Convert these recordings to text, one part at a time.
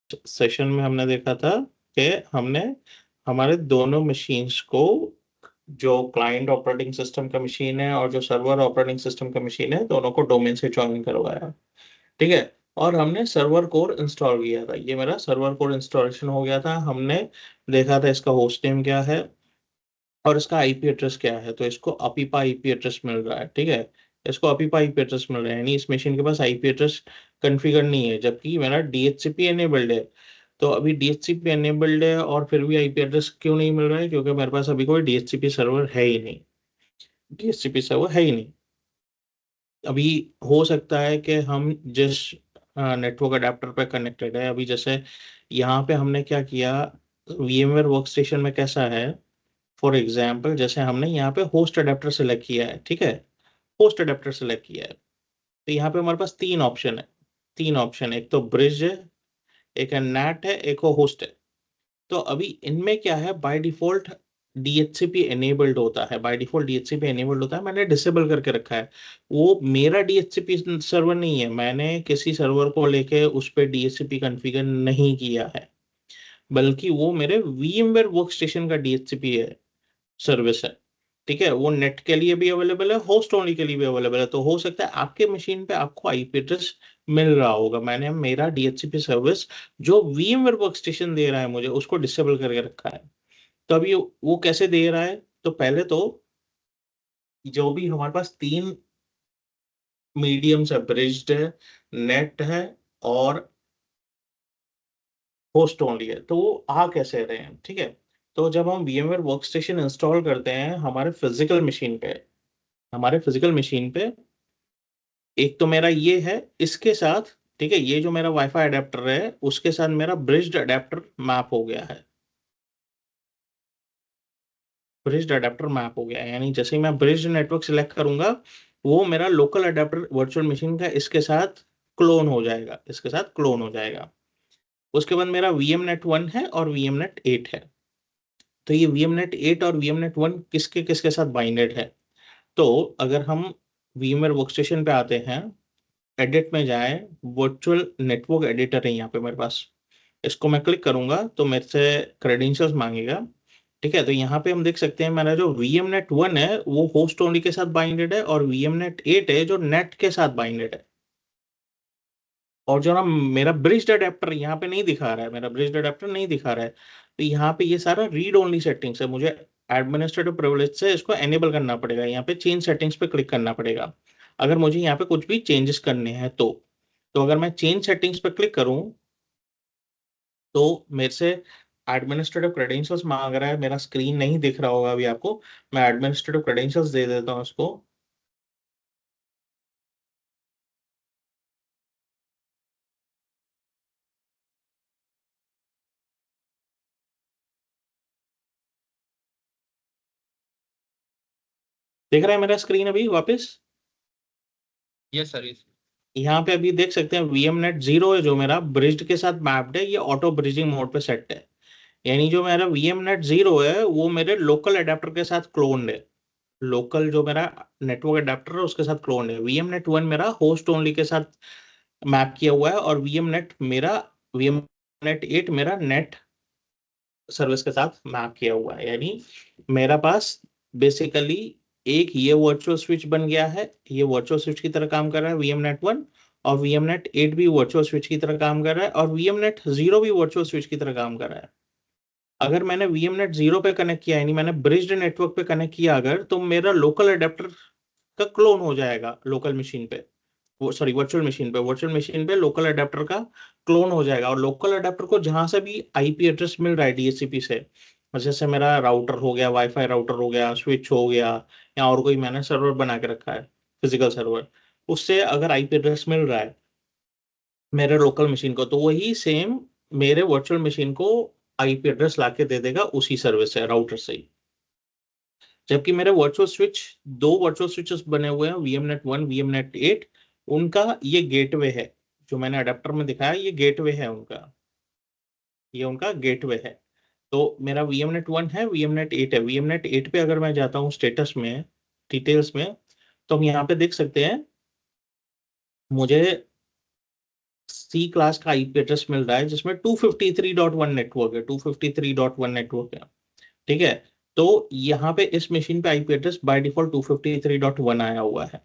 Session में हमने देखा था कि हमने हमारे दोनों मशीन्स को, जो क्लाइंट ऑपरेटिंग सिस्टम का मशीन है और जो सर्वर ऑपरेटिंग सिस्टम का मशीन है, दोनों को डोमेन से ज्वाइन करवाया। ठीक है। और हमने सर्वर कोर इंस्टॉल किया था। ये मेरा सर्वर कोर इंस्टॉलेशन हो गया था। हमने देखा था इसका होस्ट नेम क्या है और इसका आईपी एड्रेस क्या है। तो इसको अपीपा आईपी एड्रेस मिल रहा है। ठीक है। इसको अपीपा आईपी एड्रेस मिल रहा है, यानी इस मशीन के पास आईपी एड्रेस कॉन्फ़िगर नहीं है, जबकि मेरा डीएचसीपी एनेबल्ड है। तो अभी डीएचसीपी एनेबल्ड है और फिर भी आईपी एड्रेस क्यों नहीं मिल रहा है? क्योंकि मेरे पास अभी कोई डीएचसीपी सर्वर है ही नहीं। डीएचसीपी सर्वर है ही नहीं। अभी हो सकता है कि हम जिस नेटवर्क अडेप्टर पे कनेक्टेड है, अभी जैसे यहाँ पे हमने क्या किया, VMware वर्कस्टेशन में कैसा है, फॉर एग्जाम्पल जैसे हमने यहाँ पे होस्ट अडेप्टर सेलेक्ट किया है। ठीक है। होस्ट अडेप्टर सेलेक्ट किया है, तो यहाँ पे हमारे पास तीन ऑप्शन है। तीन ऑप्शन है, एक तो ब्रिज है, एक है नेट है, एक होस्ट है। तो अभी इनमें क्या है, बाय डिफॉल्ट डीएचसीपी एनेबल्ड होता है। बाय डिफॉल्ट डीएचसीपी एनेबल्ड होता है, मैंने डिसेबल करके रखा है। वो मेरा डीएचसीपी सर्वर नहीं है, मैंने किसी सर्वर को लेके उस पर डीएचसीपी कॉन्फ़िगर नहीं किया है, बल्कि वो मेरे VMware वर्कस्टेशन का डीएचसीपी है, सर्विस है। ठीक है। वो नेट के लिए भी अवेलेबल है, होस्ट ओनली के लिए भी अवेलेबल है। तो हो सकता है आपके मशीन पे आपको आईपी एड्रेस मिल रहा होगा। मैंने मेरा डीएचसीपी सर्विस जो VMware वर्कस्टेशन दे रहा है मुझे, उसको डिसेबल करके रखा है। तो अभी वो कैसे दे रहा है? तो पहले तो जो भी हमारे पास तीन मीडियम्स है, ब्रिज्ड है, नेट है और होस्ट ओनली है, तो वो आ कैसे रहे हैं? ठीक है। तो जब हम VMware वर्कस्टेशन इंस्टॉल करते हैं हमारे फिजिकल मशीन पे, एक तो मेरा ये है इसके साथ। ठीक है। ये जो मेरा वाईफाई अडेप्टर है, उसके साथ मेरा ब्रिज्ड अडेप्टर मैप हो गया है। ब्रिज्ड अडेप्टर मैप हो गया है, यानी जैसे ही मैं ब्रिज्ड नेटवर्क सिलेक्ट करूंगा, वो मेरा लोकल अडेप्टर वर्चुअल मशीन का इसके साथ क्लोन हो जाएगा, इसके साथ क्लोन हो जाएगा। उसके बाद मेरा VMNet 1 है और VMNet 8 है। तो ये VMNet 8 और VMNet 1 किसके किसके साथ बाइंडेड है? तो अगर हम VMware वर्कस्टेशन पे आते हैं, एडिट में जाए, वर्चुअल नेटवर्क एडिटर है यहाँ पे मेरे पास। इसको मैं क्लिक करूंगा तो मेरे से क्रेडेंशियल्स मांगेगा। ठीक है। तो यहाँ पे हम देख सकते हैं मेरा जो VMNet 1 है वो होस्ट ओनली के साथ बाइंडेड है, और VMNet 8 है जो नेट के साथ बाइंडेड है। और जो ना मेरा ब्रिज्ड अडेप्टर यहाँ पे नहीं दिखा रहा है, मेरा ब्रिज्ड अडेप्टर नहीं दिखा रहा है। तो यहाँ पे ये सारा रीड ओनली सेटिंग्स है, मुझे एडमिनिस्ट्रेटिव प्रिविलेज से इसको एनेबल करना पड़ेगा। यहाँ पे चेंज सेटिंग्स पे क्लिक करना पड़ेगा अगर मुझे यहाँ पे कुछ भी चेंजेस करने हैं तो अगर मैं चेंज सेटिंग्स पे क्लिक करूँ तो मेरे से एडमिनिस्ट्रेटिव क्रेडेंशियल्स मांग रहा है। मेरा स्क्रीन नहीं दिख रहा होगा अभी आपको, मैं एडमिनिस्ट्रेटिव क्रेडेंशियल्स दे देता हूँ इसको। देख रहा है मेरा स्क्रीन अभी वापस? Yes sir, yes. यहाँ पे अभी देख सकते हैं VMNet 0 है जो मेरा ब्रिज्ड के साथ मैप्ड है, ये ऑटो ब्रिजिंग मोड पे सेट है। यानी जो मेरा VMNet 0 है वो मेरे लोकल अडेप्टर के साथ क्लोन्ड है। लोकल जो मेरा नेटवर्क अडेप्टर है उसके साथ क्लोन्ड है। VMNet 1 मेरा होस्ट ओनली के साथ मैप किया हुआ है, और VMNet 8 मेरा नेट सर्विस के साथ मैप किया हुआ है। यानी मेरा पास बेसिकली एक ये वर्चुअल स्विच बन गया है, ये वर्चुअल स्विच की तरह काम कर रहा है VMNet 1, और VMNet 8 भी वर्चुअल स्विच की तरह काम कर रहा है, और VMNet 0 भी वर्चुअल स्विच की तरह काम कर रहा है। अगर मैंने VMNet 0 पे कनेक्ट किया, यानी मैंने ब्रिज्ड नेटवर्क पे कनेक्ट किया अगर, तो मेरा लोकल अडेप्टर का क्लोन हो जाएगा लोकल मशीन पे, वो सॉरी वर्चुअल मशीन पे लोकल अडेप्टर का क्लोन हो जाएगा। और लोकल अडेप्टर को जहां से भी आईपी एड्रेस मिल रहा है डीएचसीपी से, जैसे मेरा राउटर हो गया, वाईफाई राउटर हो गया, स्विच हो गया, या और कोई मैंने सर्वर बना के रखा है, फिजिकल सर्वर, उससे अगर आईपी एड्रेस मिल रहा है मेरे लोकल मशीन को, तो वही सेम मेरे वर्चुअल मशीन को आईपी एड्रेस लाके दे देगा उसी सर्विस से, राउटर से ही। जबकि मेरे वर्चुअल स्विच, दो वर्चुअल स्विचेस बने हुए हैं, VMNet 1 VMNet 8, उनका ये गेटवे है। जो मैंने अडेप्टर में दिखाया ये गेटवे है उनका, ये उनका गेटवे है। तो मेरा VMNet 1 है, VMNet 8 है। VMNet 8 पे अगर मैं जाता हूँ स्टेटस में, डिटेल्स में, तो हम यहाँ पे देख सकते हैं मुझे सी क्लास का आईपी एड्रेस मिल रहा है जिसमें 253.1 नेटवर्क है, 253.1 नेटवर्क है। ठीक है, तो यहाँ पे इस मशीन पे आईपी एड्रेस बाय डिफॉल्ट 253.1 आया हुआ है।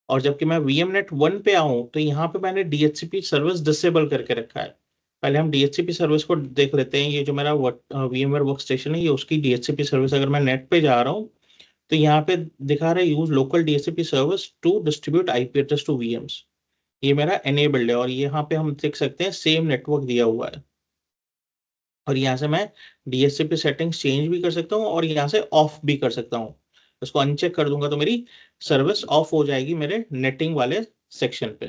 और जबकि मैं VMNet 1 पे आऊं तो यहाँ पे मैंने DHCP सर्विस डिसेबल करके रखा है। पहले हम DHCP सर्विस को देख लेते हैं। ये जो मेरा VMware वर्क स्टेशन है, ये उसकी DHCP सर्विस, अगर मैं नेट पे जा रहा हूँ तो यहाँ पे दिखा रहा है use local DHCP service to distribute IP address to VMs। ये मेरा एनेबल्ड है और यहाँ पे हम देख सकते हैं सेम नेटवर्क दिया हुआ है। और यहाँ से मैं DHCP सेटिंग्स चेंज भी कर सकता हूँ और यहाँ से ऑफ भी कर सकता हूँ। इसको अनचेक कर दूंगा तो मेरी सर्विस ऑफ हो जाएगी मेरे नेटिंग वाले सेक्शन पे।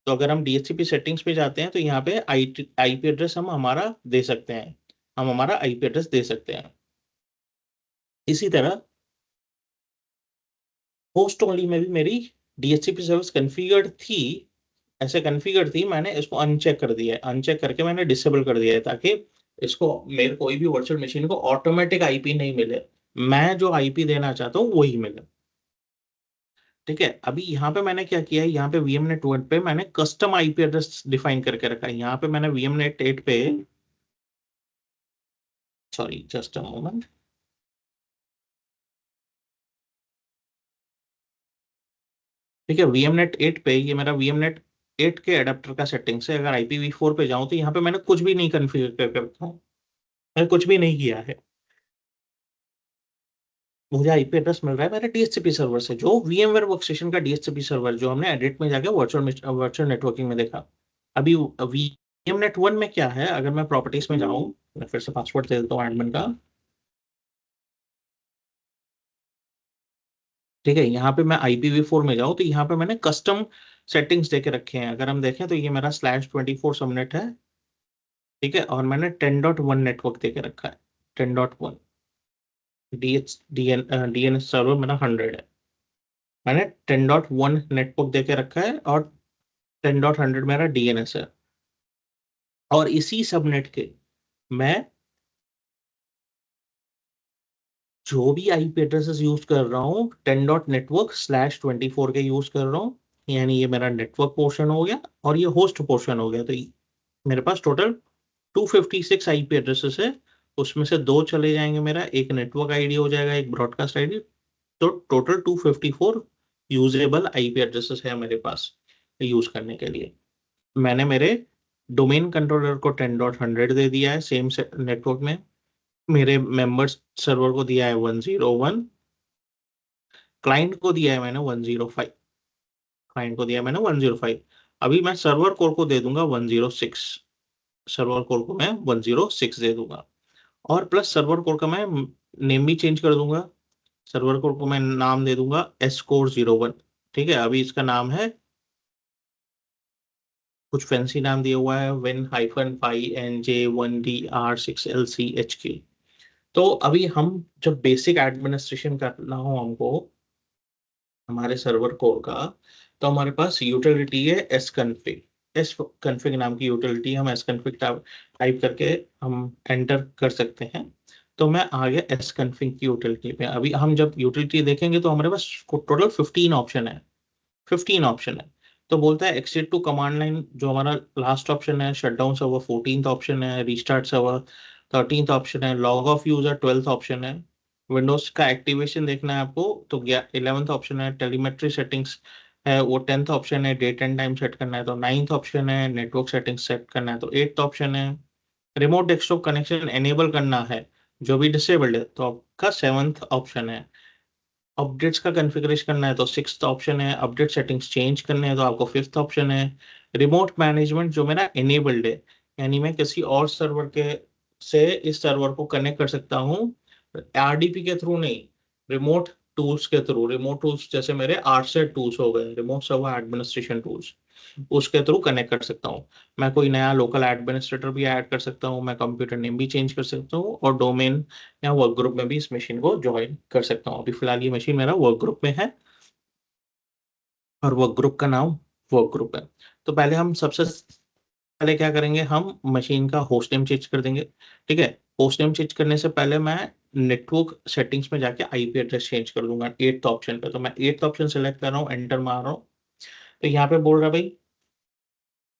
तो अगर हम DHCP सेटिंग्स पे जाते हैं तो यहाँ पे आईपी एड्रेस हम हमारा दे सकते हैं, हम हमारा आईपी एड्रेस दे सकते हैं। इसी तरह होस्ट ओनली में भी मेरी DHCP सर्विस कॉन्फ़िगर्ड थी, ऐसे कॉन्फ़िगर थी, मैंने इसको अनचेक कर दिया है, अनचेक करके मैंने डिसेबल कर दिया है ताकि इसको मेरे कोई भी वर्चुअल मशीन को ऑटोमेटिक आईपी नहीं मिले, मैं जो आईपी देना चाहता हूँ वही मिले। ठीक है, अभी यहाँ पे मैंने क्या किया है, यहाँ पे VMNet 1 पे मैंने कस्टम आईपी एड्रेस डिफाइन करके रखा है। यहाँ पे मैंने VMNet 8 पे, सॉरी जस्ट अ मोमेंट, ठीक है, VMNet 8 पे, ये मेरा VMNet 8 के अडेप्टर का सेटिंग्स है। अगर IPv4 पे जाऊं तो यहाँ पे मैंने कुछ भी नहीं कॉन्फ़िगर करके रखा है, मैंने कुछ भी नहीं किया है। मुझे आईपी एड्रेस मिल रहा है मेरे DHCP सर्वर से, जो VMware वर्कस्टेशन का DHCP सर्वर, जो हमने एडिट में जाके वर्चुअल नेटवर्किंग में देखा। अभी VMNet 1 में क्या है, अगर मैं प्रॉपर्टीज में जाऊं, मैं फिर से पासवर्ड दे देता हूँ एडमिन का। ठीक है, यहाँ पे मैं IPv4 में जाऊँ तो यहाँ पे मैंने कस्टम सेटिंग्स देके रखे हैं। अगर हम देखें तो ये मेरा /24 सबनेट है। ठीक है, और मैंने 10.1 नेटवर्क देके रखा है, 10.1। DNS सर्वर मेरा 100 है, मैंने 10.1 नेटवर्क देके रखा है और 10.100 मेरा DNS है। और इसी सबनेट के मैं जो भी आईपी एड्रेसेस यूज कर रहा हूँ 10.network/24 के यूज कर रहा हूँ, यानी ये मेरा नेटवर्क पोर्शन हो गया और ये होस्ट पोर्शन हो गया। तो मेरे पास टोटल 256 आईपी एड्रेसेस है, उसमें से दो चले जाएंगे, मेरा एक नेटवर्क आईडी हो जाएगा, एक ब्रॉडकास्ट आईडी। तो टोटल 254 यूजेबल आईपी एड्रेसेस है मेरे पास यूज करने के लिए। मैंने मेरे डोमेन कंट्रोलर को 10.100 दे दिया है सेम नेटवर्क में, मेरे मेंबर्स सर्वर को दिया है 101, क्लाइंट को दिया है मैंने 105, क्लाइंट को दिया है मैंने 105। अभी मैं सर्वर कोर को दे दूंगा 106, सर्वर कोर को मैं 106 दे दूंगा। और प्लस सर्वर कोर का मैं नेम भी चेंज कर दूंगा, सर्वर कोर को मैं नाम दे दूंगा SCore01। ठीक है, अभी इसका नाम है, कुछ फैंसी नाम दिया हुआ है, Win-5NJ1DR6LCHQ। तो अभी हम जब बेसिक एडमिनिस्ट्रेशन करना हो हमको हमारे सर्वर कोर का, तो हमारे पास यूटिलिटी है sconfig। sconfig नाम की यूटिलिटी, हम sconfig टाइप करके हम एंटर कर सकते हैं। तो मैं आ गया sconfig की यूटिलिटी पे। अभी हम जब यूटिलिटी देखेंगे तो हमारे पास टोटल 15 ऑप्शन है, 15 ऑप्शन है। तो बोलता है एक्सिट टू कमांड लाइन, जो हमारा लास्ट ऑप्शन है, shut down server 14th option है, रीस्टार्ट सर्वर 13th ऑप्शन है, log of user 12th option है, विंडोज का एक्टिवेशन देखना है आपको तो 11th ऑप्शन है, टेलीमेट्री सेटिंग्स है वो 10th ऑप्शन है, डेट एंड टाइम सेट करना है तो 9th ऑप्शन है, नेटवर्क सेटिंग्स सेट करना है तो 8th ऑप्शन है, रिमोट डेस्कटॉप कनेक्शन एनेबल करना है जो भी डिसेबल्ड है तो आपका 7th ऑप्शन है, अपडेट्स का कॉन्फ़िगरेशन करना है तो 6th ऑप्शन है, अपडेट सेटिंग्स चेंज करने हैं तो आपको 5th ऑप्शन है, रिमोट मैनेजमेंट जो मेरा एनेबल्ड है, यानी मैं किसी और सर्वर के से इस सर्वर को कनेक्ट कर सकता हूँ, RDP के थ्रू नहीं, रिमोट टूल्स के थ्रू। रिमोट टूल्स जैसे मेरे RSET टूल्स हो गए, रिमोट सर्वर एडमिनिस्ट्रेशन टूल्स, उसके थ्रू कनेक्ट कर सकता हूँ। मैं कोई नया लोकल एडमिनिस्ट्रेटर भी ऐड कर सकता हूँ, मैं कंप्यूटर नेम भी चेंज कर सकता हूँ और डोमेन या वर्क ग्रुप में भी इस मशीन को ज्वाइन कर सकता हूँ। अभी फिलहाल ये मशीन मेरा वर्क ग्रुप में है और वर्क ग्रुप का नाम वर्क ग्रुप है। तो पहले हम सबसे पहले क्या करेंगे, हम मशीन का होस्ट नेम चेंज कर देंगे। ठीक है, होस्ट नेम चेंज करने से पहले मैं नेटवर्क सेटिंग्स में जाके आईपी एड्रेस चेंज कर दूंगा 8th ऑप्शन पे। तो मैं 8th ऑप्शन सेलेक्ट कर रहा हूँ, एंटर मार रहा हूँ, तो यहाँ पे बोल रहा है भाई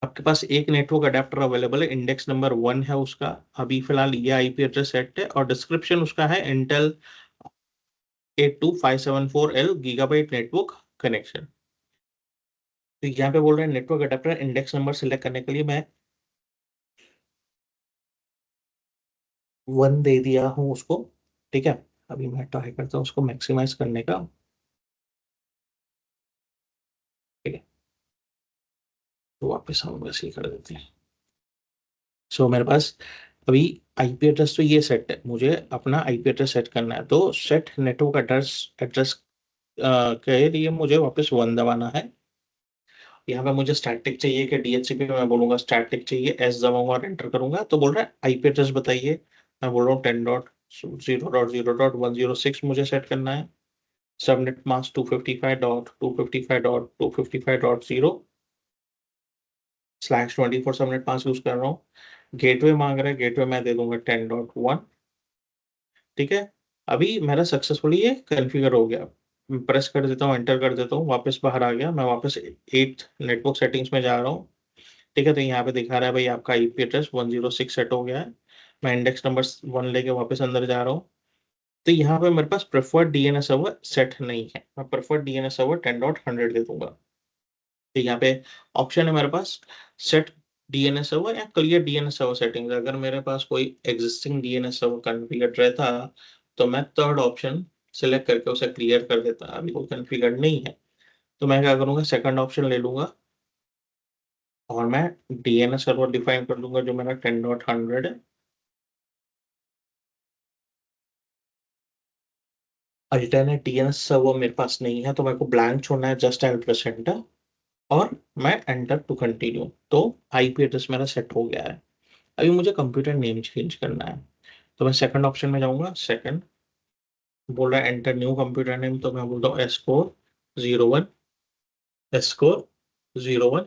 आपके पास एक नेटवर्क अडेप्टर अवेलेबल है, इंडेक्स नंबर 1 है उसका, अभी फिलहाल ये आईपी एड्रेस सेट है और डिस्क्रिप्शन उसका है Intel 82574L gigabyte network connection. तो यहाँ पे बोल रहे हैं network adapter index number select करने के लिए मैं 1 दे दिया हूँ उसको। ठीक है, अभी मैं ट्राई करता हूँ उसको मैक्सिमाइज करने का। ठीक है, तो वापस हम वैसे ही कर देते हैं। सो मेरे पास अभी आईपी एड्रेस तो ये सेट है, मुझे अपना आईपी एड्रेस सेट करना है, तो सेट नेटवर्क एड्रेस एड्रेस के लिए मुझे वापस 1 दबाना है। यहाँ पे मुझे स्टैटिक चाहिए कि डीएचसीपी में, मैं बोलूंगा स्टैटिक चाहिए, एस दबाऊंगा और एंटर करूंगा, तो बोल रहा है आईपी एड्रेस बताइए। मैं बोल रहा हूँ 10.0.0.106 मुझे सेट करना है। Subnet mask 255.255.255.0/24 subnet mask use कर रहा हूँ। गेटवे मांग रहा है, गेटवे मैं दे दूंगा 10.1। ठीक है, अभी मेरा सक्सेसफुली ये कॉन्फ़िगर हो गया। प्रेस कर देता हूँ, एंटर कर देता हूँ, वापस बाहर आ गया, मैं वापस 8 नेटवर्क सेटिंग्स में जा रहा हूँ। ठीक है, तो यहाँ पे दिखा रहा है भाई आपका आईपी एड्रेस 106 सेट हो गया है। मैं इंडेक्स नंबर 1 लेके वापस अंदर जा रहा हूँ। तो यहाँ पे मेरे पास प्रेफर्ड डीएनएस सर्वर सेट नहीं है, मैं प्रेफर्ड डीएनएस सर्वर 10.100 दे दूंगा। तो यहाँ पे ऑप्शन है मेरे पास सेट डीएनएस सर्वर या क्लियर डीएनएस सर्वर सेटिंग्स। अगर मेरे पास कोई एग्जिस्टिंग डीएनएस सर्वर कॉन्फ़िगर्ड रहता तो मैं थर्ड ऑप्शन सिलेक्ट करके उसे क्लियर कर देता, अभी कोई कॉन्फ़िगर्ड नहीं है। तो मैं क्या करूंगा, सेकंड ऑप्शन ले लूंगा और मैं डीएनएस सर्वर डिफाइन कर दूंगा जो मेरा 10.100 है। अल्टरनेट डीएनएस सर्वर मेरे पास नहीं है, तो मेरे को ब्लैंक छोड़ना है, जस्ट एंड प्रेस एंटर और मैं एंटर टू कंटिन्यू। तो आईपी एड्रेस मेरा सेट हो गया है। अभी मुझे कंप्यूटर नेम चेंज करना है, तो मैं सेकंड ऑप्शन में जाऊंगा। सेकंड बोल रहा है एंटर न्यू कंप्यूटर नेम, तो मैं बोलता हूँ S401, S401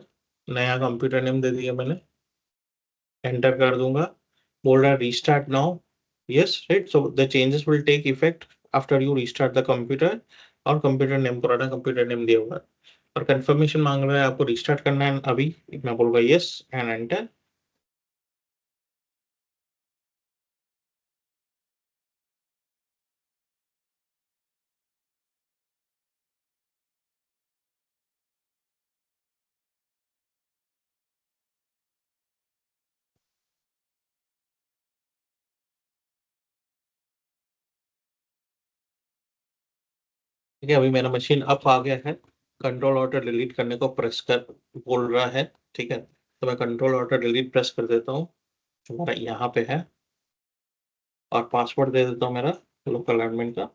नया कंप्यूटर नेम दे दिया मैंने, एंटर कर दूंगा। बोल रहा है restart now, yes right, so the changes will take effect after you restart the computer. और कंप्यूटर नेम पुराना कंप्यूटर नेम दिया हुआ है और कंफर्मेशन मांग रहा है आपको रीस्टार्ट करना है अभी, मैं बोलूंगा यस एंड एंटर। ठीक है, अभी मेरा मशीन अप आ गया है। कंट्रोल ऑल्टर डिलीट करने को प्रेस कर बोल रहा है। ठीक है, तो मैं कंट्रोल ऑल्टर डिलीट प्रेस कर देता हूँ, जो मेरा यहाँ पे है, और पासवर्ड दे देता हूँ मेरा लोकल एडमिन का।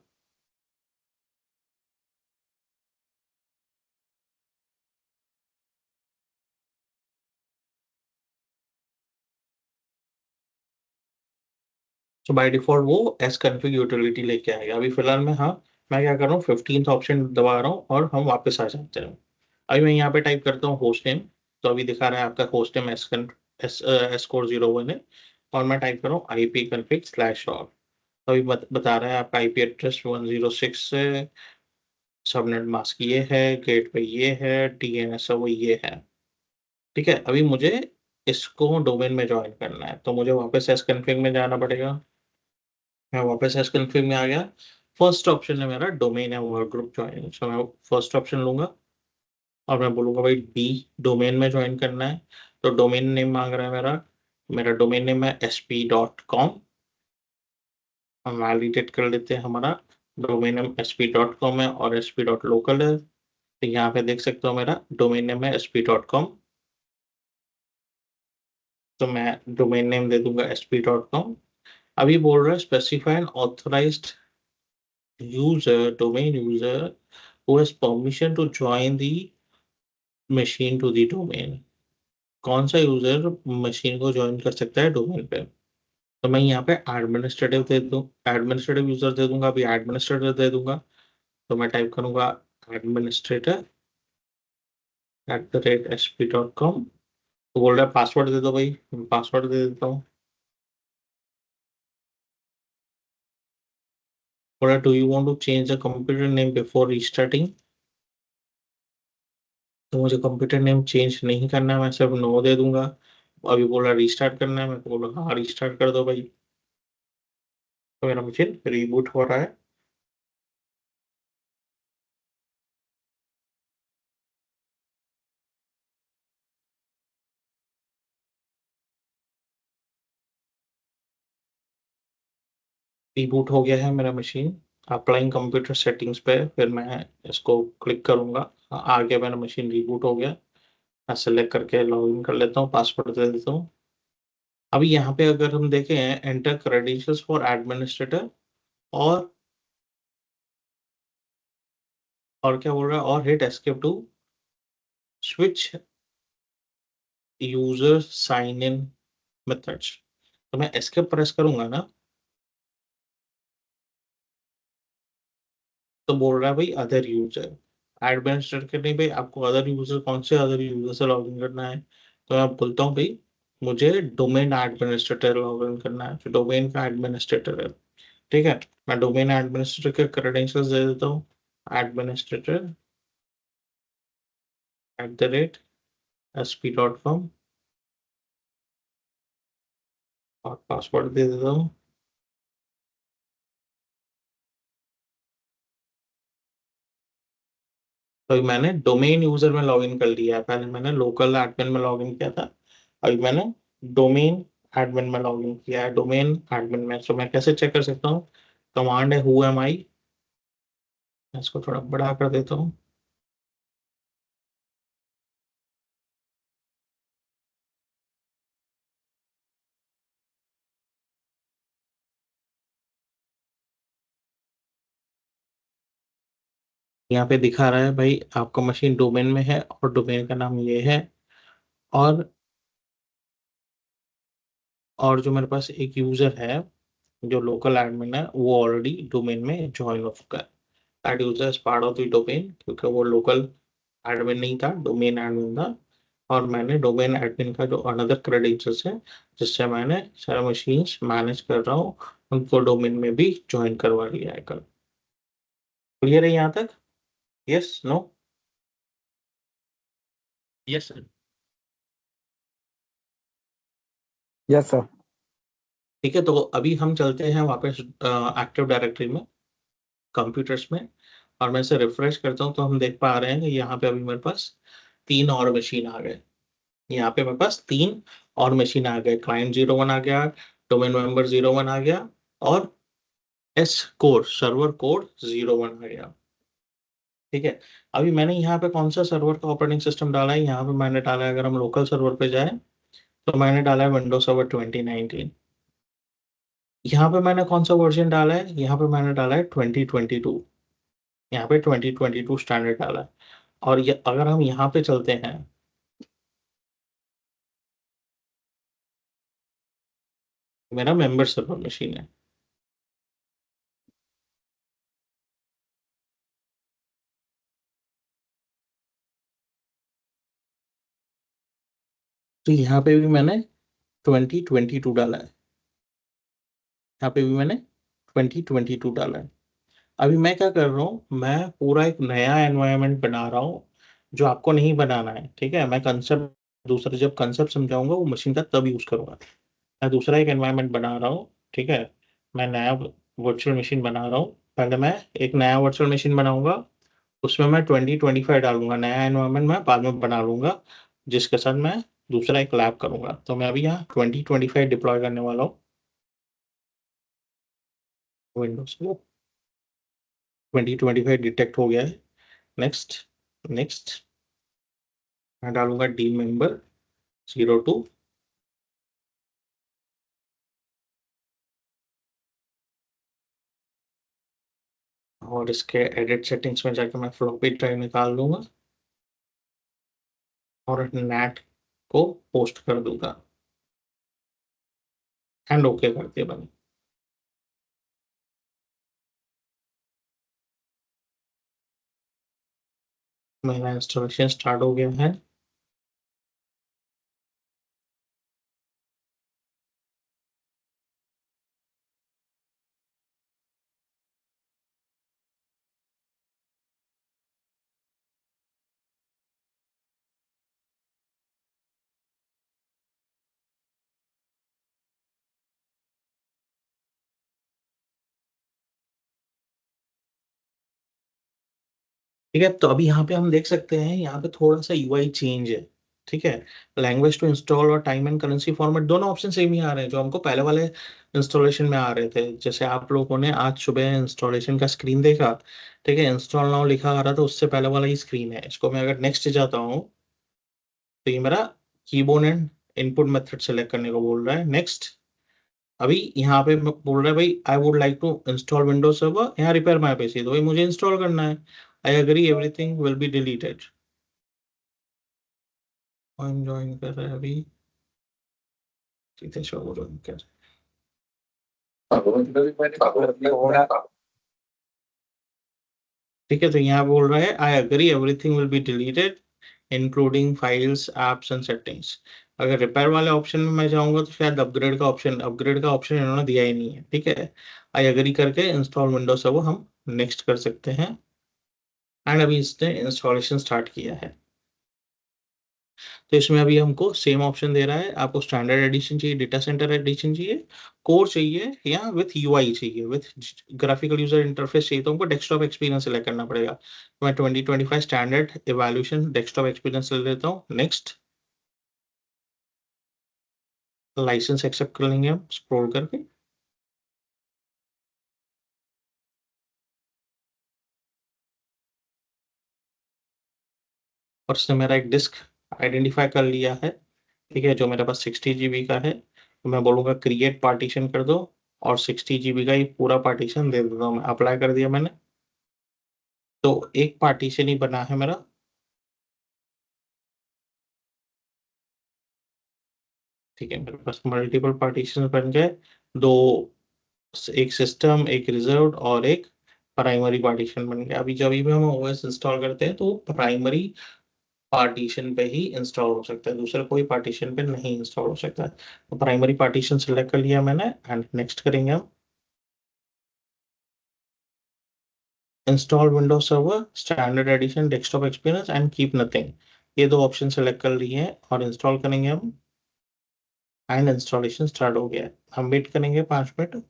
तो बाय डिफॉल्ट वो एस कॉन्फ़िग यूटिलिटी लेके आएगा। अभी फिलहाल मैं, हाँ, मैं क्या कर रहा हूँ 15th ऑप्शन दबा रहा हूँ और हम वापस आ जाते हैं। अभी मैं यहाँ पे टाइप करता हूँ होस्ट नेम, तो अभी दिखा रहा है आपका होस्ट नेम S401 है, और मैं टाइप कर रहा हूँ ipconfig/all। तो अभी बता रहा है आपका आईपी एड्रेस 106 से, सबनेट मास्क ये है, गेटवे ये है, डीएनएस वो ये है। ठीक है, अभी मुझे इसको डोमेन में ज्वाइन करना है, तो मुझे वापस एस कॉन्फ़िग में जाना पड़ेगा। मैं वापस एस कॉन्फ़िग में आ गया। फर्स्ट ऑप्शन है मेरा डोमेन है वर्क ग्रुप ज्वाइन, सो मैं फर्स्ट ऑप्शन लूंगा और मैं बोलूंगा भाई डी डोमेन में ज्वाइन करना है। तो डोमेन नेम मांग रहा है मेरा, मेरा डोमेन नेम है sp.com। हम वैलिडेट कर लेते हैं, हमारा डोमेन नेम sp.com है और sp.local है। तो यहाँ पे देख सकते हो मेरा डोमेन नेम है sp.com, तो मैं डोमेन नेम दे दूंगा sp.com। अभी बोल रहा है specify N authorised user, domain user who has permission to join the machine to the domain। कौन सा यूजर मशीन को ज्वाइन कर सकता है डोमेन पे। तो मैं यहाँ पे एडमिनिस्ट्रेटिव दे दूँ, एडमिनिस्ट्रेटिव यूजर दे दूंगा, अभी एडमिनिस्ट्रेटर दे दूंगा। तो मैं टाइप करूंगा administrator@sp.com। तो बोल रहा है पासवर्ड दे दो भाई, पासवर्ड दे देता हूँ। बोल रहा है do you want to change the computer name before restarting. तो मुझे कंप्यूटर नेम चेंज नहीं करना है, मैं सिर्फ नो दे दूंगा। अभी बोला रीस्टार्ट करना है, मैं तो बोला हाँ रीस्टार्ट कर दो भाई। तो मेरा मशीन रीबूट हो रहा है। रीबूट हो गया है मेरा मशीन। अप्लाइंग कंप्यूटर सेटिंग्स पे फिर मैं इसको क्लिक करूंगा। आ गया मेरा मशीन रीबूट हो गया। मैं सेलेक्ट करके लॉग इन कर लेता हूँ, पासवर्ड दे देता हूँ। अभी यहाँ पे अगर हम देखें एंटर क्रेडेंशियल्स फॉर एडमिनिस्ट्रेटर, और क्या बोल रहा है, और hit escape to switch user sign in methods. तो मैं एस्केप प्रेस करूंगा ना, तो बोल रहा है भाई अदर यूजर। एडमिनिस्ट्रेटर के नहीं भाई, आपको अदर यूजर कौन से अदर यूजर से लॉगिन करना है। तो मैं बोलता हूँ भाई मुझे डोमेन एडमिनिस्ट्रेटर लॉगिन करना है, जो डोमेन का एडमिनिस्ट्रेटर है। ठीक है, मैं डोमेन एडमिनिस्ट्रेटर के क्रेडेंशियल्स दे देता हूँ। एडमिनिस्ट्रेटर @sp.com, और पासवर्ड दे देता हूँ। तो अभी मैंने डोमेन यूजर में लॉगिन कर लिया है, पहले मैंने लोकल एडमिन में लॉगिन किया था। अभी मैंने डोमेन एडमिन में लॉगिन किया है, डोमेन एडमिन में। तो मैं कैसे चेक कर सकता हूँ, कमांड है हु एम आई। मैं इसको थोड़ा बड़ा कर देता हूँ। यहाँ पे दिखा रहा है भाई आपका मशीन डोमेन में है और डोमेन का नाम ये है। और जो मेरे पास एक यूजर है जो लोकल एडमिन है, वो ऑलरेडी डोमेन में ज्वाइन हो चुका है। That user is part of the domain, क्योंकि वो लोकल एडमिन नहीं था, डोमेन एडमिन था। और मैंने डोमेन एडमिन का जो अनदर क्रेडेंशियल्स है, जिससे मैंने सारे मशीन्स मैनेज कर रहा हूँ, उनको डोमेन में भी ज्वाइन करवा लिया है कल। क्लियर है यहाँ तक? Yes, no? Yes sir. Yes sir. ठीक है, तो अभी हम चलते हैं वापस एक्टिव डायरेक्टरी में, कंप्यूटर्स में। और मैं इसे रिफ्रेश करता हूँ, तो हम देख पा रहे हैं कि यहाँ पे अभी मेरे पास तीन और मशीन आ गए। यहाँ पे मेरे पास तीन और मशीन आ गए, क्लाइंट 01 आ गया, डोमेन मेंबर 01 आ गया, और एस कोड सर्वर कोड 01 आ गया। ठीक है, अभी मैंने यहाँ पे कौन सा सर्वर का ऑपरेटिंग सिस्टम डाला है, यहाँ पे मैंने डाला है, अगर हम लोकल सर्वर पे जाए तो मैंने डाला है विंडोज सर्वर 2019। यहाँ पे मैंने कौन सा वर्जन डाला है, यहाँ पे मैंने डाला है 2022। यहाँ पे 2022 स्टैंडर्ड डाला है। और ये अगर हम यहाँ पे चलते हैं, मेरा मेंबर सर्वर मशीन है। तो यहाँ पे भी मैंने 2022 डाला है। यहाँ पे भी मैंने 2022 डाला है। अभी मैं क्या कर रहा हूँ, मैं पूरा एक नया एनवायरनमेंट बना रहा हूँ, जो आपको नहीं बनाना है। ठीक है, मैं कंसेप्ट दूसरा जब कंसेप्ट समझाऊंगा वो मशीन का तब यूज करूंगा। मैं दूसरा एक एनवायरनमेंट बना रहा हूँ। ठीक है, मैं नया वर्चुअल मशीन बना रहा हूँ। पहले मैं एक नया वर्चुअल मशीन बनाऊंगा, उसमें मैं 2025 डालूंगा, नया एनवायरनमेंट मैं बाद में बना लूंगा, जिसके साथ मैं दूसरा एक लैब करूंगा। तो मैं अभी यहाँ 2025 डिप्लॉय करने वाला हूँ विंडोज को। 2025 डिटेक्ट हो गया है। Next, next. मैं डालूंगा डी मेंबर 02। और इसके एडिट सेटिंग्स में जाकर मैं फ्लॉपी ड्राइव निकाल लूंगा और नेट को पोस्ट कर दूंगा, एंड ओके कर दिया मैंने। मेरा इंस्टॉलेशन स्टार्ट हो गया है। ठीक है, तो अभी यहाँ पे हम देख सकते हैं, यहाँ पे थोड़ा सा यूआई चेंज है। ठीक है, लैंग्वेज टू इंस्टॉल और टाइम एंड करेंसी फॉर्मेट दोनों ऑप्शन सेम ही आ रहे हैं जो हमको पहले वाले इंस्टॉलेशन में आ रहे थे। जैसे आप लोगों ने आज सुबह इंस्टॉलेशन का स्क्रीन देखा, ठीक है, इंस्टॉल नाउ लिखा आ रहा था, उससे पहले वाला ही स्क्रीन है। इसको मैं अगर नेक्स्ट जाता हूँ तो ये मेरा keyboard and input method select करने को बोल रहा है, नेक्स्ट। अभी यहाँ पे बोल रहा है भाई I would like to install Windows Server, यहाँ रिपेयर माय पीसी, तो भाई मुझे इंस्टॉल करना है। I agree everything will be deleted. हम ज्वाइन कर रहे हैं अभी, सीधे शो ज्वाइन कर। ठीक है, तो यहाँ बोल रहा है I agree everything will be deleted including files apps and settings. अगर रिपेयर वाले ऑप्शन में मैं जाऊंगा तो शायद अपग्रेड का ऑप्शन इन्होंने दिया ही नहीं है। ठीक है, आई एग्री करके इंस्टॉल विंडोज सर्वर हम नेक्स्ट कर सकते हैं। एंड अभी इसने इंस्टॉलेशन स्टार्ट किया है। तो इसमें अभी हमको सेम ऑप्शन दे रहा है, आपको स्टैंडर्ड एडिशन चाहिए, डेटा सेंटर एडिशन चाहिए, कोर चाहिए, या विथ यूआई चाहिए, विथ ग्राफिकल यूजर इंटरफेस चाहिए, तो हमको डेस्कटॉप एक्सपीरियंस सेलेक्ट करना पड़ेगा। तो मैं 2025 स्टैंडर्ड इवैल्यूएशन डेस्कटॉप एक्सपीरियंस ले लेता हूँ, नेक्स्ट। लाइसेंस एक्सेप्ट कर लेंगे हम स्क्रॉल करके। और इसने मेरा एक डिस्क आइडेंटिफाई कर लिया है। ठीक है, जो मेरे पास 60 GB का है, तो मैं बोलूँगा क्रिएट पार्टीशन कर दो, और 60 GB का ही पूरा पार्टीशन दे देता हूँ। मैं अप्लाई कर दिया मैंने, तो एक पार्टीशन ही बना है मेरा। ठीक है, मेरे पास मल्टीपल पार्टीशन बन गए, दो, एक सिस्टम, एक रिजर्व और एक प्राइमरी पार्टीशन बन गया। अभी जब भी हम ओएस इंस्टॉल करते हैं तो प्राइमरी पार्टीशन पे ही इंस्टॉल हो सकता है, दूसरा कोई पार्टीशन पे नहीं इंस्टॉल हो सकता है। तो प्राइमरी पार्टीशन सेलेक्ट कर लिया मैंने, एंड नेक्स्ट करेंगे हम। Install Windows server standard addition desktop experience and keep nothing, ये दो ऑप्शन सेलेक्ट कर लिए हैं और इंस्टॉल करेंगे हम। एंड इंस्टॉलेशन स्टार्ट हो गया है, हम वेट करेंगे 5 मिनट।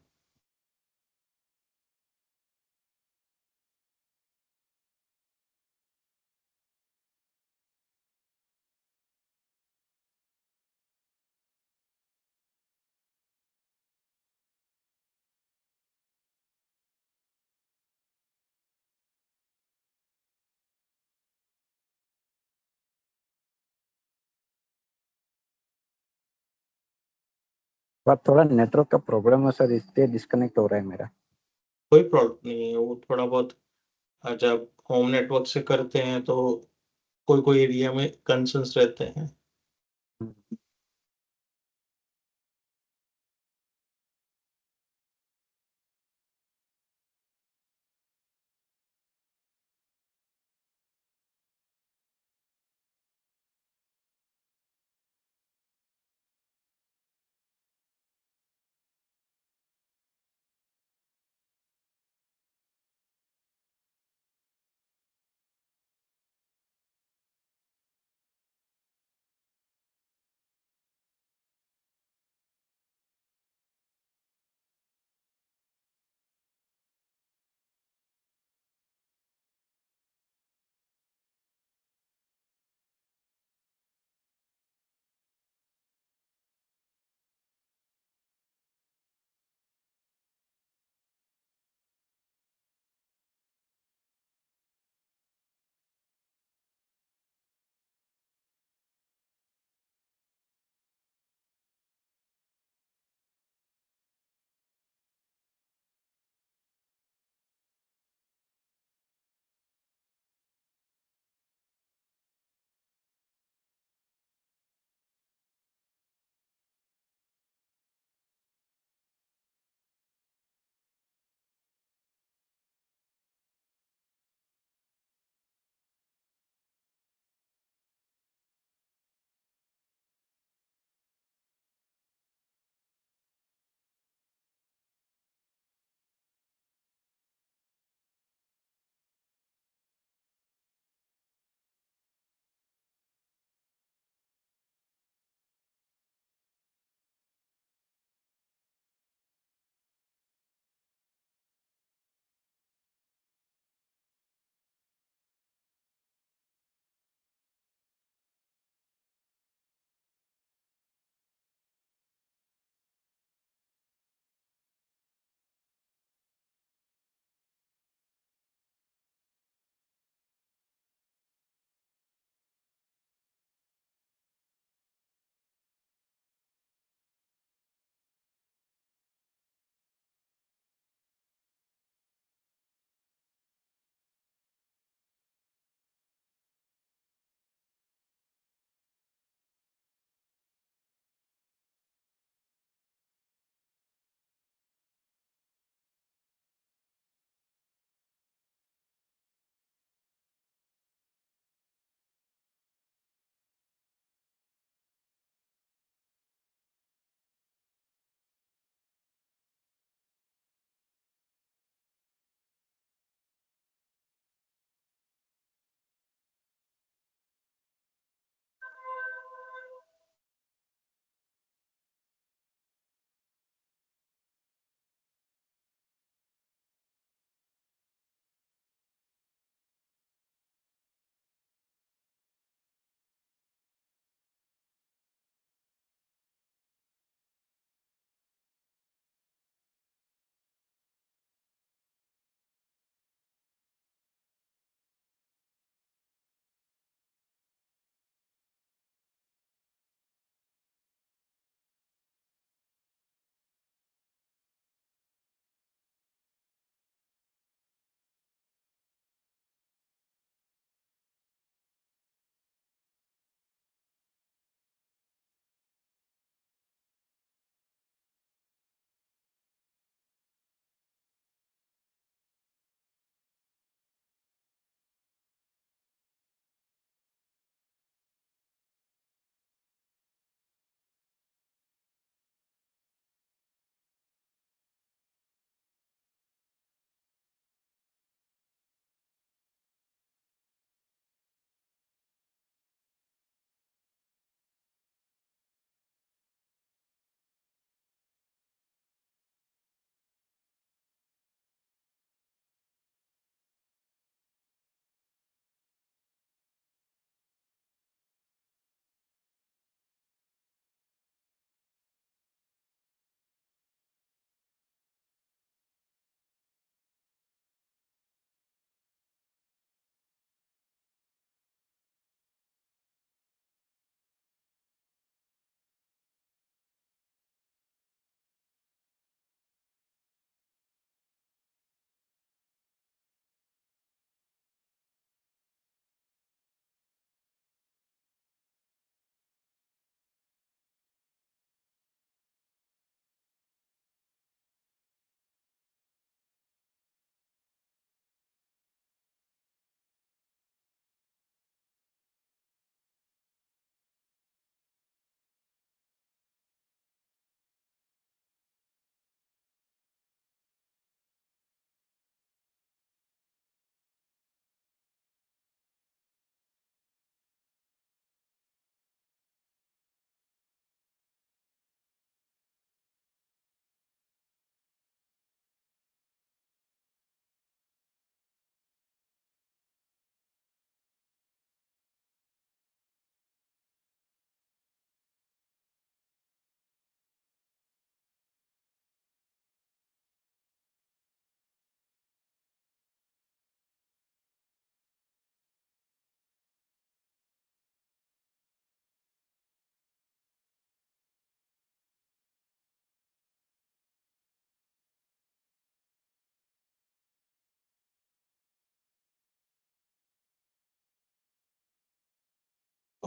बस थोड़ा नेटवर्क का प्रॉब्लम है सर, इसलिए डिस्कनेक्ट हो रहा है मेरा। कोई प्रॉब्लम नहीं है, वो थोड़ा बहुत जब होम नेटवर्क से करते हैं तो कोई कोई एरिया में कंसर्न्स रहते हैं।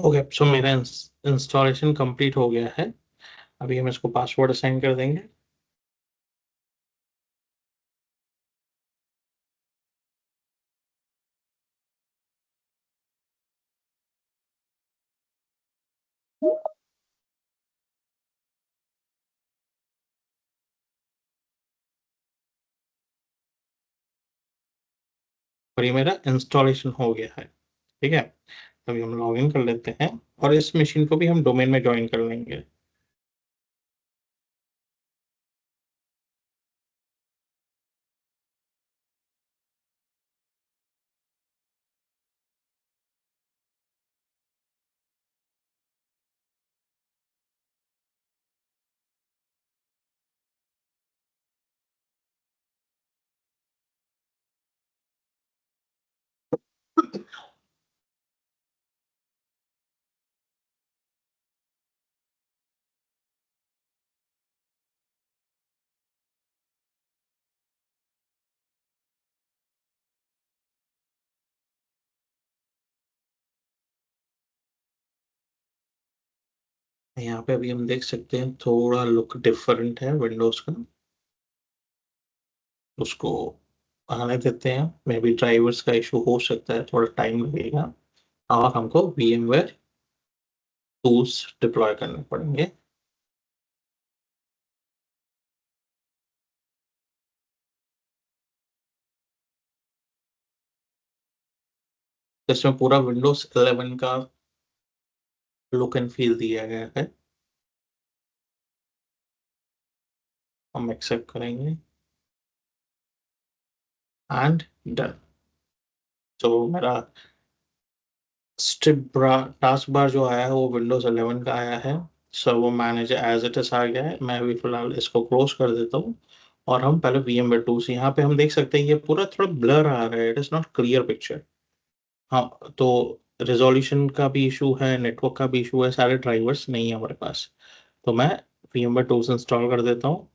ओके, सो मेरा इंस्टॉलेशन कंप्लीट हो गया है। अभी हम इसको पासवर्ड असाइन कर देंगे। और ये मेरा इंस्टॉलेशन हो गया है। ठीक है, अभी हम लॉग इन कर लेते हैं और इस मशीन को भी हम डोमेन में ज्वाइन कर लेंगे। यहाँ पे अभी हम देख सकते हैं थोड़ा लुक डिफरेंट है विंडोज का। उसको आने देते हैं, मे बी ड्राइवर्स का इशू हो सकता है, थोड़ा टाइम लगेगा और हमको VMware टूल्स डिप्लॉय करने पड़ेंगे। तो इसमें पूरा विंडोज 11 का लुक एंड फील दिया गया है। हम एक्सेप्ट करेंगे एंड डन। तो मेरा स्ट्रिप टास्क बार जो आया है वो विंडोज 11 का आया है। Servo manager as it is आ गया है। मैं अभी फिलहाल इसको क्लोज कर देता हूँ और हम पहले VMware टूल्स, यहाँ पे हम देख सकते हैं ये पूरा थोड़ा ब्लर आ रहा है, it is not clear picture. हाँ, तो रिजोल्यूशन का भी इशू है, नेटवर्क का भी इशू है, सारे ड्राइवर्स नहीं है हमारे पास। तो मैं VMware टूल्स इंस्टॉल कर देता हूँ।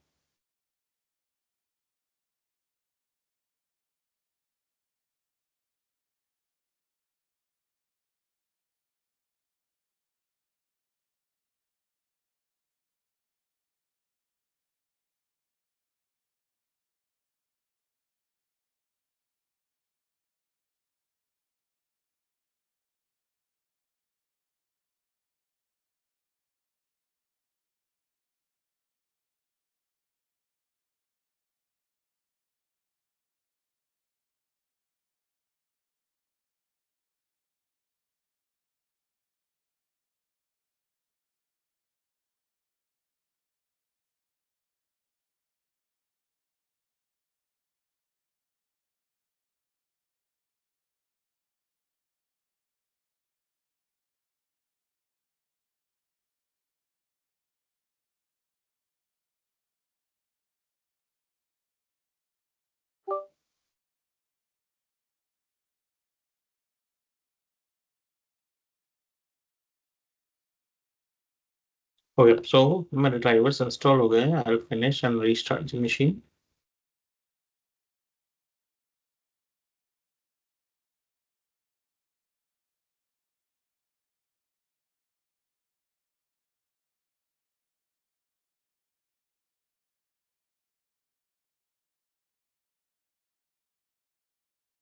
ओके, सो मेरे ड्राइवर्स इंस्टॉल हो गए हैं। I will finish and restart the machine.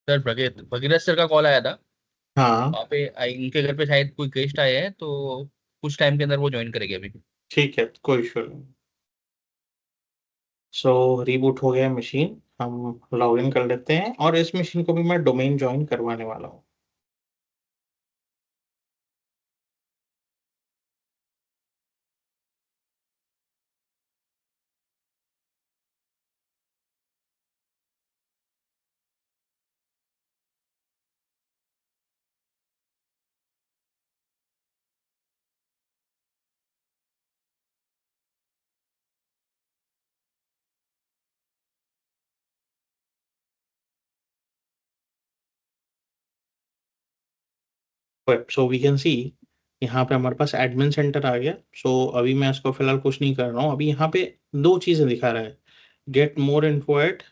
Sir Bhagirath sir का कॉल आया था। हाँ, वहाँ पे इनके घर पे शायद कोई गेस्ट आए हैं, तो कुछ टाइम के अंदर वो ज्वाइन करेंगे अभी। ठीक है, कोई इशू नहीं। सो रीबूट हो गया मशीन, हम लॉग इन कर लेते हैं और इस मशीन को भी मैं डोमेन ज्वाइन करवाने वाला हूँ। सो वी कैन सी यहाँ पे हमारे पास एडमिन सेंटर आ गया। सो अभी मैं इसको फिलहाल कुछ नहीं कर रहा हूँ। अभी यहाँ पे दो चीज़ें दिखा रहा है, गेट मोर इन्फो एट,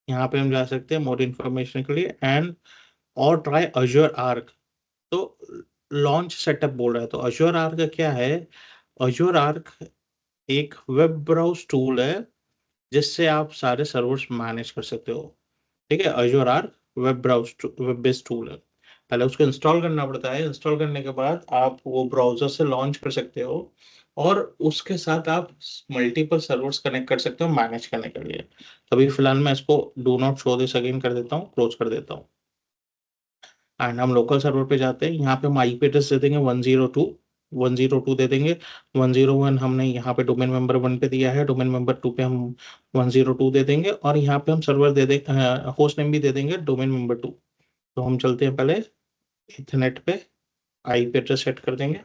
यहाँ पे हम जा सकते हैं मोर इन्फॉर्मेशन के लिए, एंड और ट्राई अजूर आर्क। तो लॉन्च सेटअप बोल रहा है। तो अज्योर आर्क क्या है? अज्योर आर्क एक वेब ब्राउज टूल है जिससे आप सारे सर्वर्स मैनेज कर सकते हो। ठीक है, Azure arc web based tool है। पहले उसको इंस्टॉल करना पड़ता है, इंस्टॉल करने के बाद आप वो ब्राउजर से लॉन्च कर सकते हो और उसके साथ आप मल्टीपल सर्वर्स कनेक्ट कर सकते हो मैनेज करने के लिए। तो अभी फिलहाल मैं इसको do not show this again कर देता हूँ, क्लोज कर देता हूँ। एंड हम लोकल सर्वर पे जाते हैं, यहाँ पे हम आईपी एड्रेस दे देंगे 102 दे देंगे। 101 हमने यहाँ पे डोमेन नंबर 1 पे दिया है, डोमेन नंबर 2 पे हम 102 दे देंगे और यहाँ पे हम सर्वर दे देंगे, होस्ट नेम भी दे देंगे डोमेन नंबर 2। तो हम चलते हैं पहले इथरनेट पे, आईपी एड्रेस सेट कर देंगे।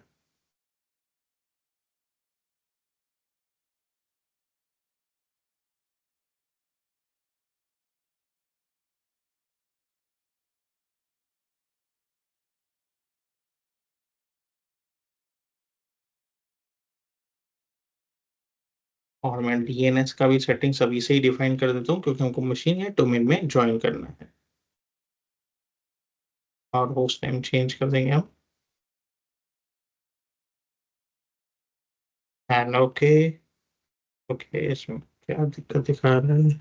और मैं डीएनएस का भी सेटिंग सभी से ही डिफाइन कर देता हूँ क्योंकि हमको मशीन या डोमेन में ज्वाइन करना है। और होस्ट नेम चेंज कर देंगे हम। And okay. ओके, इसमें क्या दिक्कत दिखा रहा है?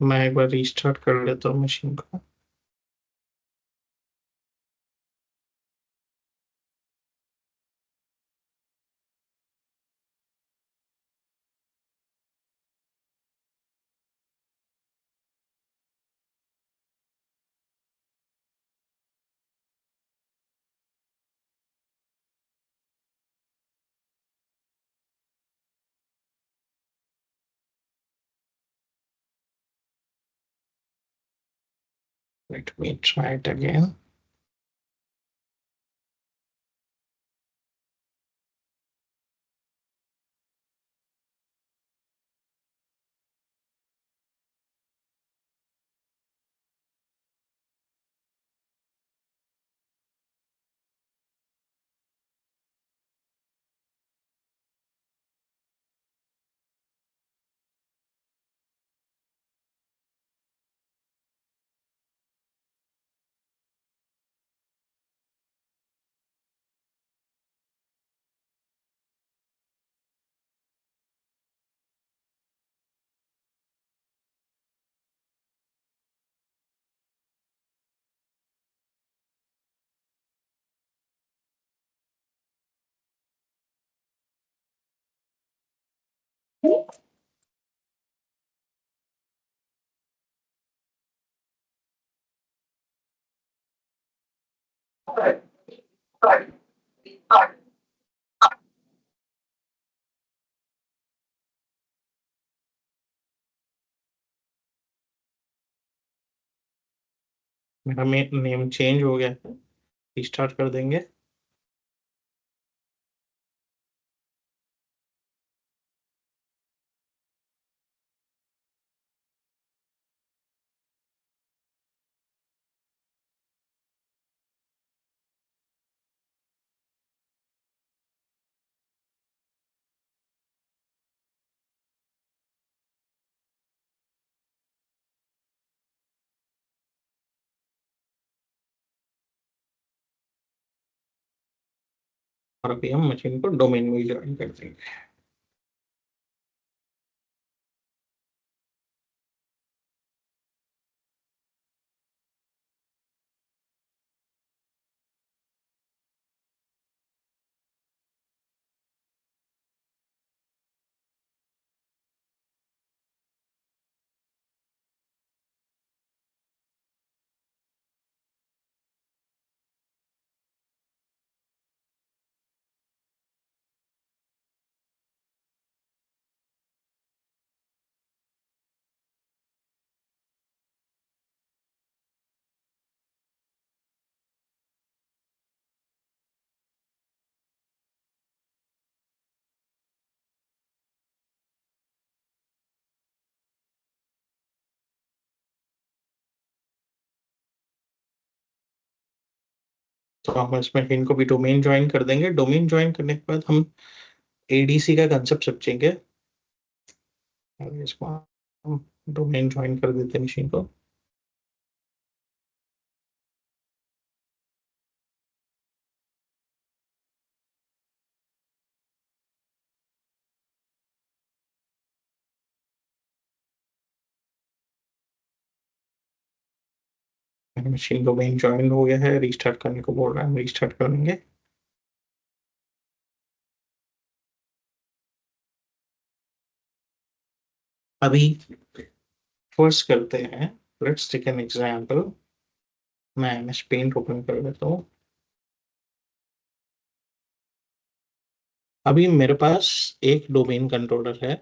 मैं एक बार रीस्टार्ट कर लेता हूँ मशीन को। Let me try it again. मेरा नेम चेंज हो गया है, रिस्टार्ट कर देंगे। और अभी हम मशीन को डोमेन में ज्वाइन कर देंगे। तो हम इस मशीन को भी डोमेन ज्वाइन कर देंगे। डोमेन ज्वाइन करने के बाद हम एडीसी का कंसेप्ट समझेंगे। इसको हम डोमेन ज्वाइन कर देते हैं मशीन को। मशीन डोमेन ज्वाइन हो गया है, रीस्टार्ट करने को बोल रहा है, हम रीस्टार्ट कर लेंगे। अभी फर्स्ट करते हैं, लेट्स टेक एन एग्जांपल। मैं एमएस पेंट ओपन कर लेता हूँ। अभी मेरे पास एक डोमेन कंट्रोलर है,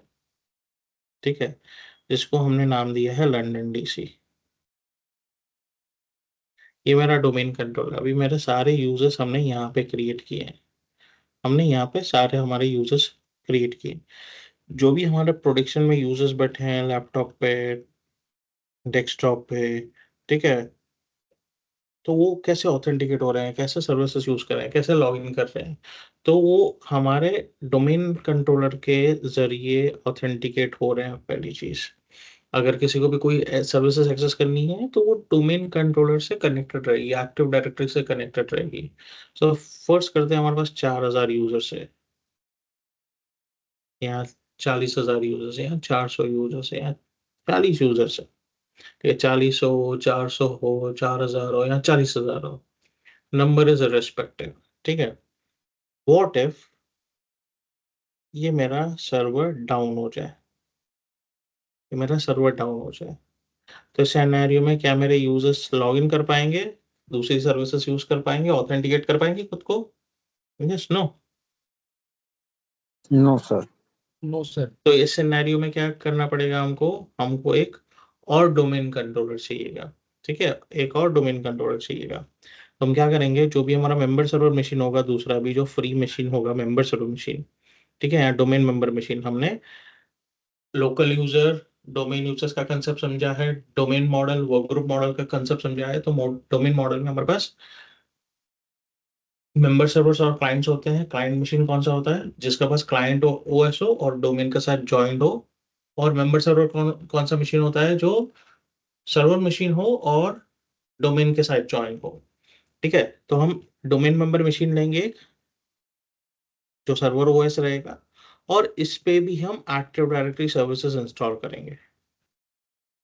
ठीक है, जिसको हमने नाम दिया है लंदन डीसी। ये मेरा डोमेन कंट्रोलर। अभी मेरे सारे यूजर्स हमने यहाँ पे क्रिएट किए हैं। हमने यहाँ पे सारे हमारे यूजर्स क्रिएट किए। जो भी हमारे प्रोडक्शन में यूजर्स बैठे हैं लैपटॉप पे, डेस्कटॉप पे, ठीक है, तो वो कैसे ऑथेंटिकेट हो रहे हैं, कैसे सर्विसेज यूज कर रहे हैं, कैसे लॉग इन कर रहे हैं, तो वो हमारे डोमेन कंट्रोलर के जरिए ऑथेंटिकेट हो रहे हैं। पहली चीज, अगर किसी को भी कोई सर्विसेज एक्सेस करनी है तो वो डोमेन कंट्रोलर से कनेक्टेड रहेगी, एक्टिव डायरेक्टरी से कनेक्टेड रहेगी। सो फर्स्ट करते हैं, हमारे पास 4000 यूजर्स है, यहाँ 40,000 यूजर्स है, यहाँ 400 यूजर्स है, यहाँ 40 यूजर्स है। ठीक है, 40 हो, 400 हो, 4000 हो या 40,000 हो, नंबर इज रेस्पेक्टिव। ठीक है, व्हाट इफ ये मेरा सर्वर डाउन हो जाए, ये मेरा सर्वर डाउन हो जाए, तो इस सिनेरियो में क्या मेरे यूजर्स लॉग इन कर पाएंगे, दूसरी सर्विसेज यूज कर पाएंगे, ऑथेंटिकेट कर पाएंगे खुद को? Yes, no? No sir. No sir. तो इस सिनेरियो में क्या करना पड़ेगा हमको? हमको एक और डोमेन कंट्रोलर चाहिएगा। ठीक है, एक और डोमेन कंट्रोलर चाहिएगा। तो हम क्या करेंगे, जो भी हमारा मेंबर सर्वर मशीन होगा, दूसरा भी जो फ्री मशीन होगा मेंबर सर्वर मशीन, ठीक है, यहाँ डोमेन मेंबर मशीन, हमने लोकल यूजर, डोमेन यूजर्स का कंसेप्ट समझा है, domain model, work group model का कंसेप्ट समझा है। तो डोमेन मॉडल में हमारे पास मेंबर सर्वर्स और क्लाइंट्स होते हैं। क्लाइंट मशीन कौन सा होता है? जिसका पास क्लाइंट ओएस हो और डोमेन के साथ ज्वाइंट हो। और मेंबर सर्वर कौन सा मशीन होता है? जो सर्वर मशीन हो और डोमेन के साथ ज्वाइंट हो। ठीक है, तो हम डोमेन मेंबर मशीन लेंगे जो सर्वर ओएस रहेगा, और इस पे भी हम एक्टिव डायरेक्टरी सर्विसेज इंस्टॉल करेंगे।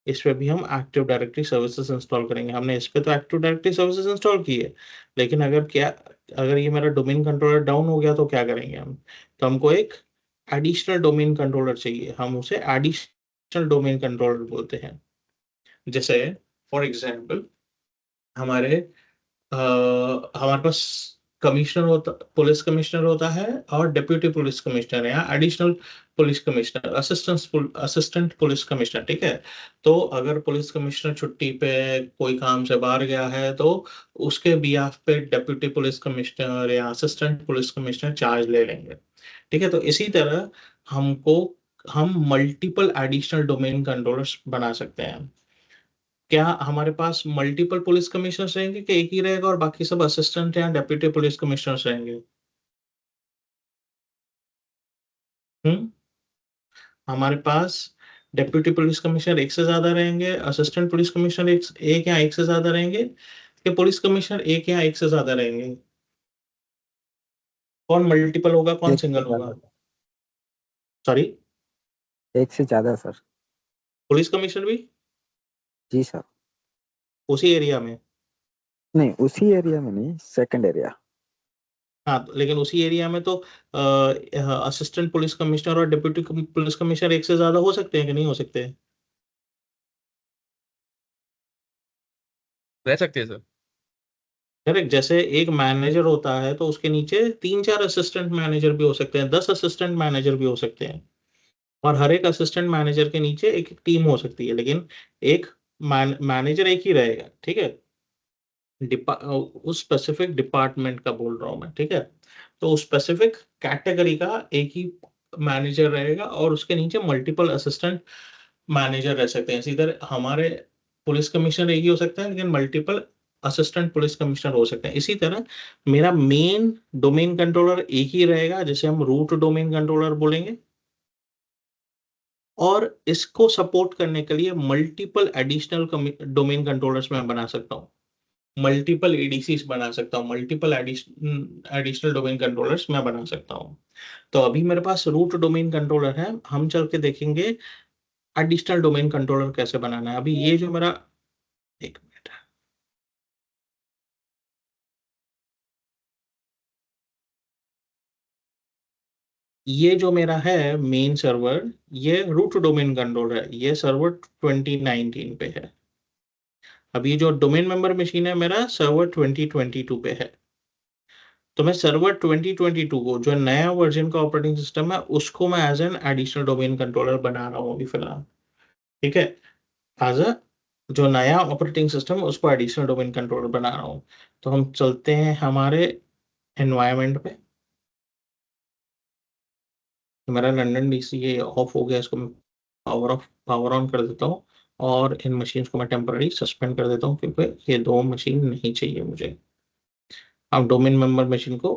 इस पे भी हम एक्टिव डायरेक्टरी सर्विसेज इंस्टॉल करेंगे। हमने इस पे तो एक्टिव डायरेक्टरी सर्विसेज इंस्टॉल की है, लेकिन अगर ये मेरा डोमेन कंट्रोलर डाउन हो गया तो क्या करेंगे हम? तो हमको एक एडिशनल डोमेन कंट्रोलर चाहिए, हम उसे एडिशनल डोमेन कंट्रोलर बोलते हैं। जैसे फॉर एग्जांपल, हमारे हमारे पास कमिश्नर होता, पुलिस कमिश्नर होता है, और डिप्यूटी पुलिस कमिश्नर है, या additional police commissioner, assistant police commissioner. ठीक है, तो अगर पुलिस कमिश्नर छुट्टी पे कोई काम से बाहर गया है तो उसके बिहाफ पे डिप्यूटी पुलिस कमिश्नर या असिस्टेंट पुलिस कमिश्नर चार्ज ले लेंगे। ठीक है, तो इसी तरह हम मल्टीपल एडिशनल डोमेन कंट्रोलर्स बना सकते हैं। क्या हमारे पास मल्टीपल पुलिस कमिश्नर्स रहेंगे कि एक ही रहेगा और बाकी सब असिस्टेंट या डेप्यूटी पुलिस कमिश्नर्स रहेंगे? हम्म हमारे पास डेप्यूटी पुलिस कमिश्नर एक से ज्यादा रहेंगे, असिस्टेंट पुलिस कमिश्नर एक या एक से ज्यादा रहेंगे, कि पुलिस कमिश्नर एक या एक से ज्यादा रहेंगे? कौन मल्टीपल होगा, कौन एक से सिंगल होगा? ज्यादा। सॉरी, एक से ज्यादा सर। पुलिस कमिश्नर भी जी सर। उसी एरिया में? नहीं, उसी एरिया में नहीं, सेकंड एरिया। हाँ, लेकिन उसी एरिया में तो असिस्टेंट पुलिस कमिश्नर और डिप्यूटी पुलिस कमिश्नर एक से ज्यादा हो सकते हैं कि नहीं हो सकते? रह सकते हैं सर। करेक्ट। जैसे एक मैनेजर होता है तो उसके नीचे 3-4 असिस्टेंट मैनेजर भी हो सकते हैं, 10 असिस्टेंट मैनेजर भी हो सकते हैं, और हर एक असिस्टेंट मैनेजर के नीचे एक एक टीम हो सकती है, लेकिन एक मैनेजर एक ही रहेगा। ठीक है, उस स्पेसिफिक डिपार्टमेंट का बोल रहा हूं मैं। ठीक है, तो उस स्पेसिफिक कैटेगरी का एक ही मैनेजर रहेगा और उसके नीचे मल्टीपल असिस्टेंट मैनेजर रह सकते हैं। इसी तरह हमारे पुलिस कमिश्नर एक ही हो सकता है, लेकिन मल्टीपल असिस्टेंट पुलिस कमिश्नर हो सकते हैं। इसी तरह मेरा मेन डोमेन कंट्रोलर एक ही रहेगा, जिसे हम रूट डोमेन कंट्रोलर बोलेंगे, और इसको सपोर्ट करने के लिए मल्टीपल एडिशनल डोमेन कंट्रोलर्स मैं बना सकता हूँ, मल्टीपल एडीसीज बना सकता हूँ, मल्टीपल एडिशनल डोमेन कंट्रोलर्स मैं बना सकता हूँ। तो अभी मेरे पास रूट डोमेन कंट्रोलर है, हम चल के देखेंगे एडिशनल डोमेन कंट्रोलर कैसे बनाना है। अभी ये जो मेरा, एक मिनट, ये जो मेरा है मेन सर्वर, ये रूट डोमेन कंट्रोलर है, ये सर्वर 2019 पे है। अब ये जो डोमेन मेंबर मशीन है मेरा सर्वर 2022 पे है। तो मैं सर्वर 2022 को, जो नया वर्जन का ऑपरेटिंग सिस्टम है, उसको मैं as an additional domain controller बना रहा हूँ अभी फिलहाल। ठीक है, एज अ जो नया ऑपरेटिंग सिस्टम है उसको एडिशनल डोमेन कंट्रोलर बना रहा हूँ। तो हम चलते हैं हमारे एनवायरनमेंट पे। तो मेरा लंदन डीसी ये ऑफ हो गया, इसको मैं पावर ऑन कर देता हूँ, और इन मशीन्स को मैं टेम्पररी सस्पेंड कर देता हूँ, क्योंकि ये दो मशीन नहीं चाहिए मुझे। हम डोमेन मेंबर मशीन को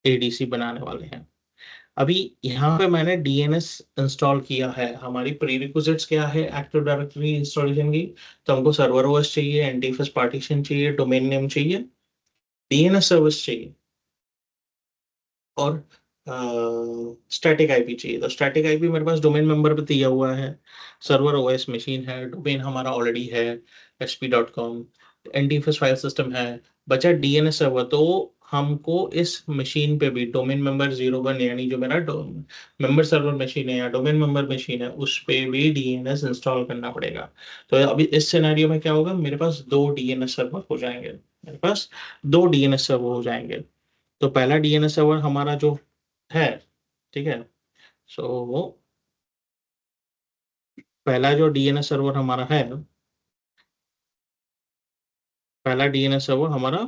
एडीसी बनाने वाले हैं। अभी यहाँ पे मैंने डीएनएस इंस्टॉल किया है। हमारी प्रीरिक्विजिट्स क्या है एक्टिव डायरेक्टरी इंस्टॉलेशन की? तो हमको सर्वर ओएस चाहिए, एंटीफस पार्टीशन चाहिए, डोमेन नेम चाहिए, डीएनएस सर्विस चाहिए, और स्टैटिक आईपी चाहिए। तो स्टैटिक आईपी मेरे पास डोमेन मेंबर पे दिया हुआ है, सर्वर ओएस मशीन है, डोमेन हमारा ऑलरेडी है sp.com, एंटीफस फाइल सिस्टम है, बचा डीएनएस सर्वर। तो हमको इस मशीन पे भी डोमेन मेंबर 01, यानी जो मेरा मेंबर सर्वर मशीन है या डोमेन मेंबर मशीन है, उस पे भी डीएनएस इंस्टॉल करना पड़ेगा। तो अभी इस सिनेरियो में क्या होगा, मेरे पास दो डीएनएस सर्वर हो जाएंगे, मेरे पास दो डीएनएस सर्वर हो जाएंगे। तो पहला डीएनएस सर्वर हमारा जो है, ठीक है, सो पहला जो डीएनएस सर्वर हमारा है, पहला डीएनएस सर्वर हमारा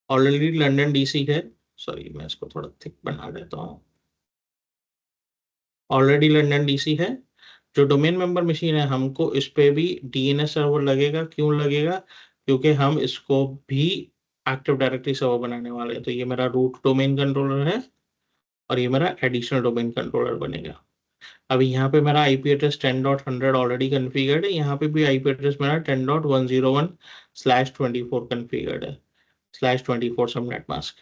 ऑलरेडी लंदन डीसी है। सॉरी, मैं इसको थोड़ा थिक बना देता हूँ। ऑलरेडी लंदन डीसी है। जो डोमेन मेंबर मशीन है, हमको इस पे भी डीएनएस सर्वर लगेगा। क्यों लगेगा? क्योंकि हम इसको भी एक्टिव डायरेक्टरी सर्वर बनाने वाले हैं। तो ये मेरा रूट डोमेन कंट्रोलर है, और ये मेरा एडिशनल डोमेन कंट्रोलर बनेगा। अभी यहाँ पे मेरा आईपी एड्रेस 10.100 ऑलरेडी कन्फिगर्ड है, यहाँ पे भी आईपी एड्रेस मेरा 10.101/24 कन्फिगर्ड है, /24 सबनेट मास्क।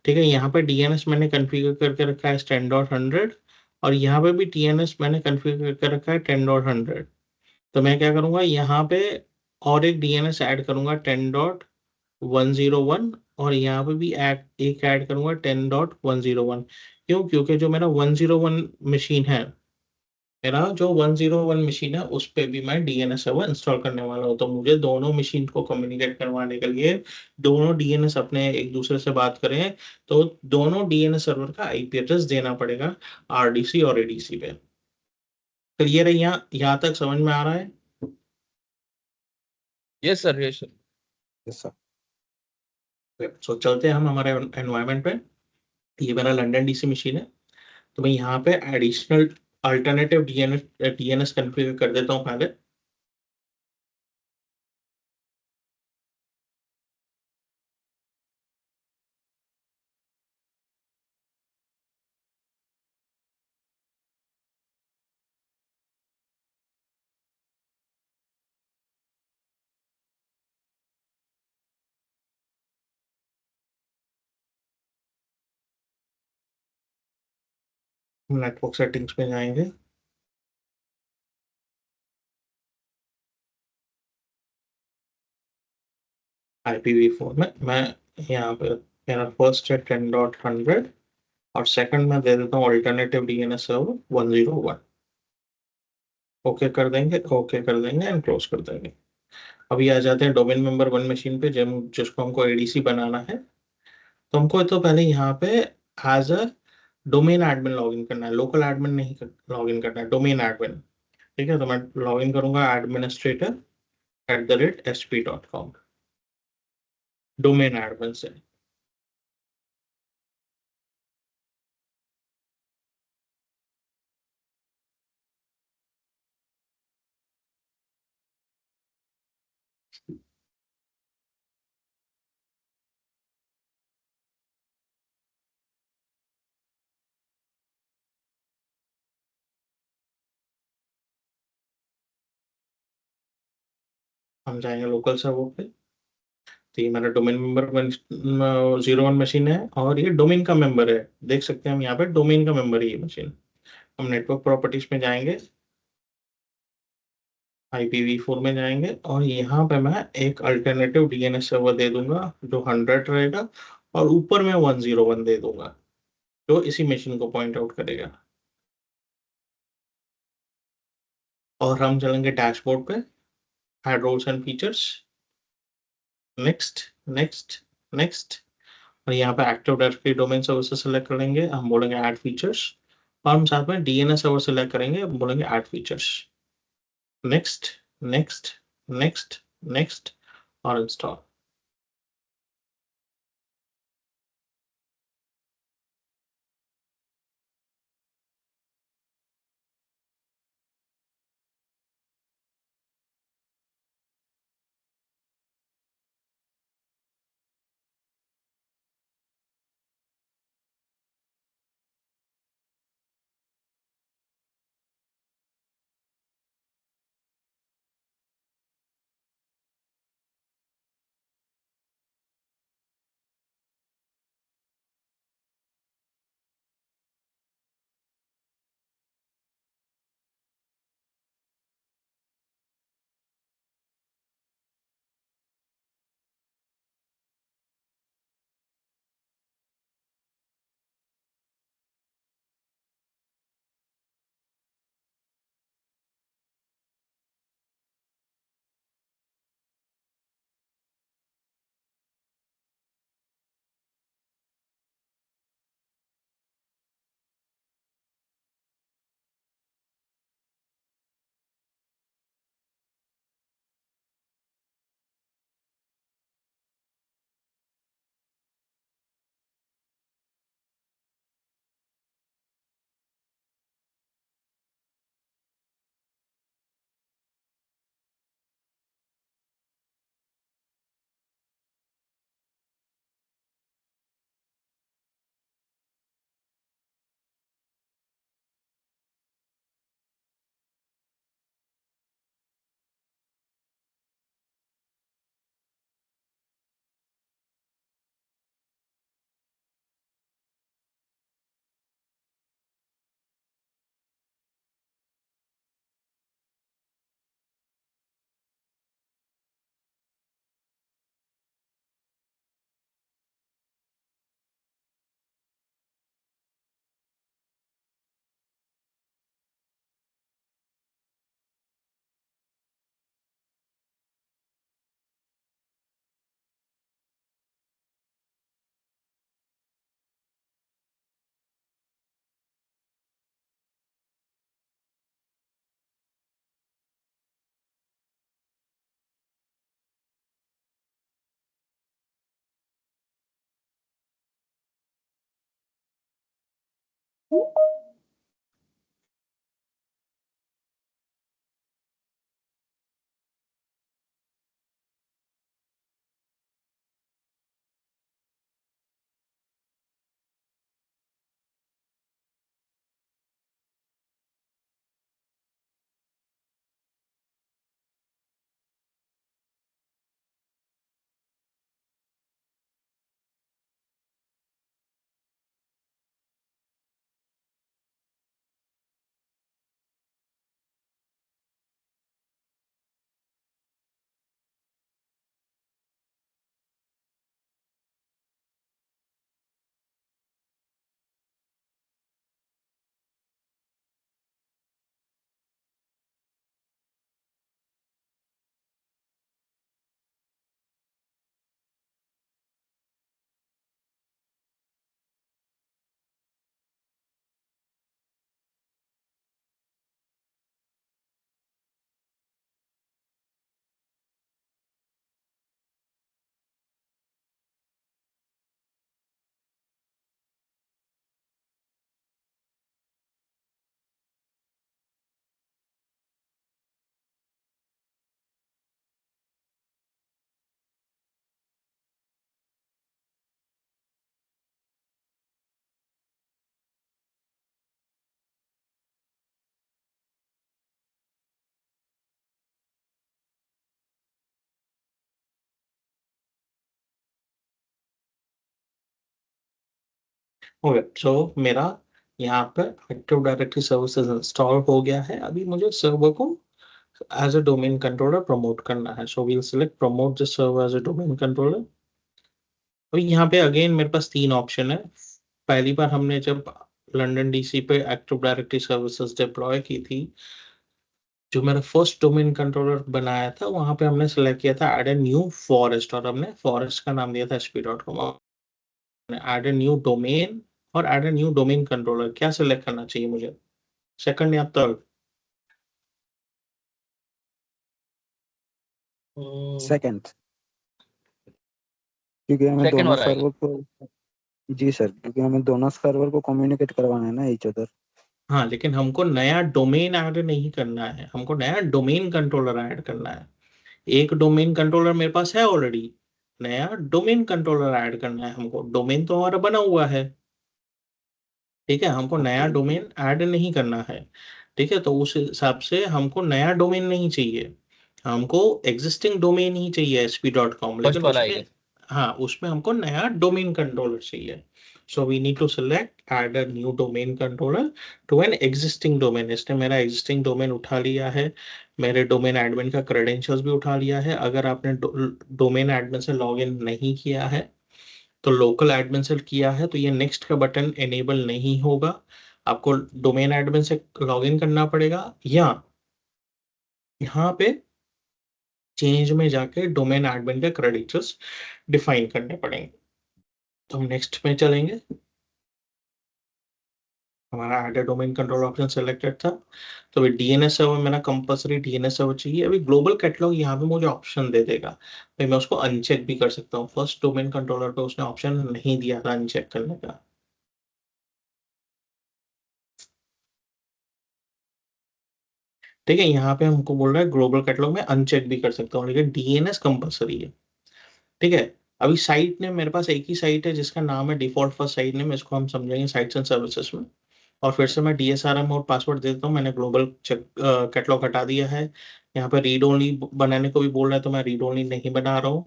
ठीक है, यहाँ पे डीएनएस मैंने कन्फिगर करके रखा है 10.100, और यहाँ पे भी डीएनएस मैंने कन्फिगर कर रखा है 10.100। तो मैं क्या करूँगा, यहाँ पे और एक डीएनएस ऐड करूँगा 10.101, और यहाँ पे भी एक ऐड करूँगा 10.101। क्यों? क्योंकि जो मेरा 101 मशीन है, मेरा जो 101 मशीन है, उस पे भी मैं डीएनएस सर्वर इंस्टॉल करने वाला हूँ। तो मुझे दोनों मशीन को कम्युनिकेट करवाने के लिए, दोनों डीएनएस अपने एक दूसरे से बात करें, तो दोनों डीएनएस सर्वर का आईपी एड्रेस देना पड़ेगा आरडीसी और एडीसी पे। क्लियर है? यहाँ तक समझ में आ रहा है? Yes sir, yes sir. Yes, sir. सो चलते हैं हम हमारे एनवायरमेंट पे। ये मेरा लंदन डीसी मशीन है। तो मैं यहाँ पे एडिशनल अल्टरनेटिव डीएनएस कन्फिगर कर देता हूँ पहले। नेटवर्क सेटिंग्स में जाएंगे। IPv4 में मैं यहाँ पे, मेरा फर्स्ट है 10.100, और सेकंड में दे देता हूँ अल्टरनेटिव डीएनएस सर्वर 101। ओके कर देंगे, ओके कर देंगे एंड क्लोज कर देंगे। अभी आ जाते हैं डोमेन मेंबर 1 मशीन पे, जब जिसको हमको एडीसी बनाना है। तो हमको तो पहले यहाँ पे as a domain admin login करना है, लोकल एडमिन नहीं लॉगिन करना है, डोमेन एडमिन। ठीक है, तो मैं लॉगिन करूंगा administrator@sp.com, डोमेन एडमिन से। हम जाएंगे लोकल सर्वर पे, तो ये मेरा डोमेन मेंबर 01 मशीन है और ये डोमेन का मेंबर है, देख सकते हैं हम यहाँ पे डोमेन का मेंबर है ये मशीन। हम नेटवर्क प्रॉपर्टीज में जाएंगे, IPv4 में जाएंगे और यहाँ पे मैं एक अल्टरनेटिव DNS सर्वर दे दूंगा जो 100 रहेगा और ऊपर में 101 दे दूंगा जो इसी मशीन को पॉइंट आउट करेगा। और हम चलेंगे डैशबोर्ड पे, add roles and features, next next next, और यहाँ पे active directory domain services select करेंगे, हम बोलेंगे ऐड फीचर्स और हम साथ में DNS सर्वर सेलेक्ट करेंगे, हम बोलेंगे add features, next next next next और इंस्टॉल। हो गया। सो मेरा यहाँ पे एक्टिव डायरेक्टरी सर्विसेज इंस्टॉल हो गया है। अभी मुझे सर्वर को as a domain controller promote करना है। So we'll select promote the server as a domain controller. तो यहाँ पे अगेन मेरे पास 3 ऑप्शन है। पहली बार हमने जब लंदन डीसी पे एक्टिव डायरेक्टरी सर्विसेज डिप्लॉय की थी, जो मेरा फर्स्ट डोमेन कंट्रोलर बनाया था, वहां पे हमने सेलेक्ट किया था ऐड ए न्यू फॉरेस्ट, और हमने फॉरेस्ट का नाम दिया था sp.com। Add a new domain और add a new domain controller, क्या सिलेक्ट करना चाहिए मुझे, सेकंड या थर्ड? सेकंड, क्योंकि हमें सेकंड दोनों वाला आएगा। सर्वर को, जी सर, क्योंकि हमें दोनों सर्वर को कम्युनिकेट करवाना है ना ईच अदर। हाँ, लेकिन हमको नया डोमेन ऐड नहीं करना है, हमको नया डोमेन कंट्रोलर ऐड करना है। एक डोमेन कंट्रोलर मेरे पास है ऑलरेडी, नया डोमेन कंट्रोलर ऐड करना है हमको। डोमेन तो हमारा बना हुआ है, ठीक है, हमको नया ओके। डोमेन ऐड नहीं करना है। ठीक है, तो उस हिसाब से हमको नया डोमेन नहीं चाहिए, हमको एग्जिस्टिंग डोमेन ही चाहिए sp.com, फर्स्ट लेकिन वाला उसमें, आएगा। हाँ, उसमें हमको नया डोमेन कंट्रोलर चाहिए। So we need to select add a new domain controller to an existing domain. इसने मेरा एग्जिस्टिंग डोमेन उठा लिया है, मेरे डोमेन एडमिन का क्रेडेंशियल्स भी उठा लिया है। अगर आपने डोमेन एडमिन से लॉग इन नहीं किया है, तो लोकल एडमिन से किया है, तो ये नेक्स्ट का बटन एनेबल नहीं होगा। आपको डोमेन एडमिन से लॉगिन करना पड़ेगा, या यहाँ पे चेंज में जाके डोमेन एडमिन के क्रेडेंशियल्स डिफाइन करने पड़ेंगे। तो हम नेक्स्ट में चलेंगे। हमारा add domain control option selected था, तो अभी डीएनएस सर्वर, मेरा कंपलसरी डीएनएस सर्वर चाहिए। अभी ग्लोबल कैटलॉग यहाँ पे मुझे ऑप्शन दे देगा, भाई मैं उसको अनचेक भी कर सकता हूँ। फर्स्ट डोमेन कंट्रोलर पे उसने ऑप्शन नहीं दिया था अनचेक करने का। ठीक है, यहाँ पे हमको बोल रहा है ग्लोबल कैटलॉग में अनचेक भी कर सकता हूँ, लेकिन डीएनएस कंपलसरी है। ठीक है, अभी साइट नेम मेरे पास एक ही साइट है जिसका नाम है डिफॉल्ट फर्स्ट साइट नेम, इसको हम समझेंगे साइट्स एंड सर्विसेज में। और फिर से मैं डीएसआरएम और पासवर्ड दे देता हूँ। मैंने ग्लोबल चेक कैटलॉग हटा दिया है। यहाँ पे रीड ओनली बनाने को भी बोल रहा है, तो मैं रीड ओनली नहीं बना रहा हूँ।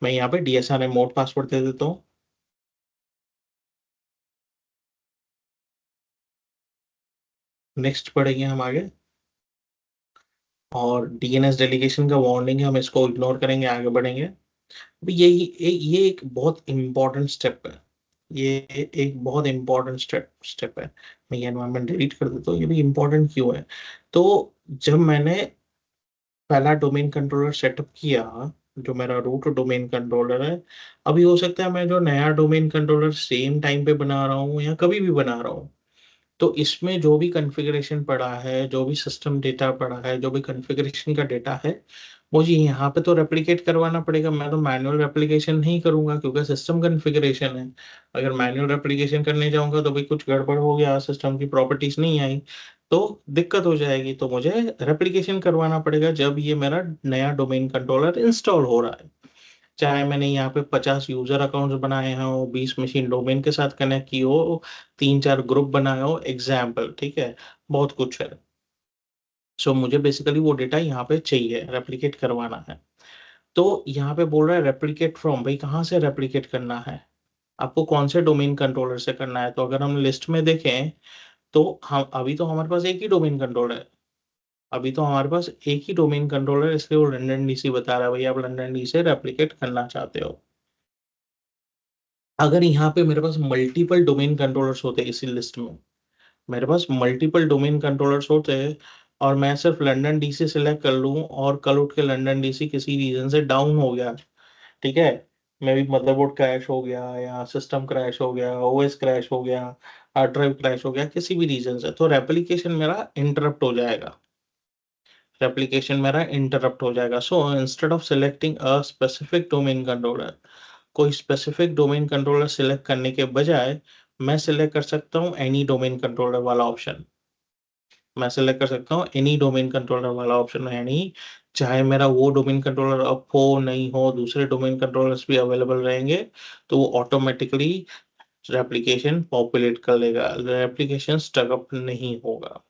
मैं यहाँ पे डीएसआरएम मोड पासवर्ड दे देता हूँ। नेक्स्ट पढ़ेंगे हम आगे, और डीएनएस डेलीगेशन का वार्निंग है, हम इसको इग्नोर करेंगे, आगे बढ़ेंगे। अभी ये एक बहुत इंपॉर्टेंट स्टेप है, ये एक बहुत इंपॉर्टेंट स्टेप है। मैं ये एनवायरनमेंट डिलीट कर देता हूँ। ये भी इंपॉर्टेंट क्यों है, तो जब मैंने पहला डोमेन कंट्रोलर सेटअप किया, जो मेरा रूट डोमेन कंट्रोलर है, अभी हो सकता है मैं जो नया डोमेन कंट्रोलर सेम टाइम पे बना रहा हूँ या कभी भी बना रहा हूँ, तो इसमें जो भी कॉन्फ़िगरेशन पड़ा है, जो भी सिस्टम डेटा पड़ा है, जो भी कॉन्फ़िगरेशन का डेटा है, मुझे यहाँ पे तो रेप्लिकेट करवाना पड़ेगा। मैं तो मैनुअल रेप्लिकेशन नहीं करूंगा, क्योंकि सिस्टम कॉन्फ़िगरेशन है। अगर मैनुअल रेप्लिकेशन करने जाऊंगा तो भाई कुछ गड़बड़ हो गया, सिस्टम की प्रॉपर्टीज नहीं आई, तो दिक्कत हो जाएगी। तो मुझे रेप्लिकेशन करवाना पड़ेगा जब ये मेरा नया डोमेन कंट्रोलर इंस्टॉल हो रहा है। चाहे मैंने यहाँ पे 50 यूजर अकाउंट्स बनाए हो, 20 मशीन डोमेन के साथ कनेक्ट की हो, 3-4 ग्रुप बनाए हो, एग्जाम्पल, ठीक है, बहुत कुछ है। सो मुझे बेसिकली वो डेटा यहाँ पे चाहिए, रेप्लिकेट करवाना है। तो यहाँ पे बोल रहा है रेप्लिकेट फ्रॉम, भाई कहाँ से रेप्लिकेट करना है, आपको कौन से डोमेन कंट्रोलर से करना है। तो अगर हम लिस्ट में देखें, तो हम अभी तो हमारे पास एक ही डोमेन कंट्रोलर है, अभी तो हमारे पास एक ही डोमेन कंट्रोलर है, इसलिए वो लंदन डीसी बता रहा है भाई आप लंदन डीसी से रेप्लिकेट करना चाहते हो। अगर यहाँ पे मेरे पास मल्टीपल डोमेन कंट्रोलर्स होते इसी लिस्ट में, मेरे पास मल्टीपल डोमेन कंट्रोलर्स होते, और मैं सिर्फ लंदन डीसी सिलेक्ट कर लूँ, और कल उठ के लंदन डीसी किसी रीजन से डाउन हो गया, ठीक है, मे भी मदरबोर्ड क्रैश हो गया, या सिस्टम क्रैश हो गया, ओएस क्रैश हो गया, हार्ड ड्राइव क्रैश हो गया, किसी भी रीजन से, तो रेप्लिकेशन मेरा इंटरप्ट हो जाएगा, रेप्लिकेशन मेरा इंटरप्ट हो जाएगा। So instead of selecting a specific domain controller, कोई स्पेसिफिक डोमेन कंट्रोलर सिलेक्ट करने के बजाय मैं सिलेक्ट कर सकता हूँ एनी डोमेन कंट्रोलर वाला ऑप्शन। मैं सिलेक्ट कर सकता हूँ एनी डोमेन कंट्रोलर वाला ऑप्शन, यानी चाहे मेरा वो डोमेन कंट्रोलर अप हो नहीं हो, दूसरे डोमेन कंट्रोलर्स भी अवेलेबल रहेंगे, तो वो ऑटोमेटिकली रेप्लिकेशन पॉपुलेट कर लेगा, रेप्लिकेशन स्टकअप नहीं होगा।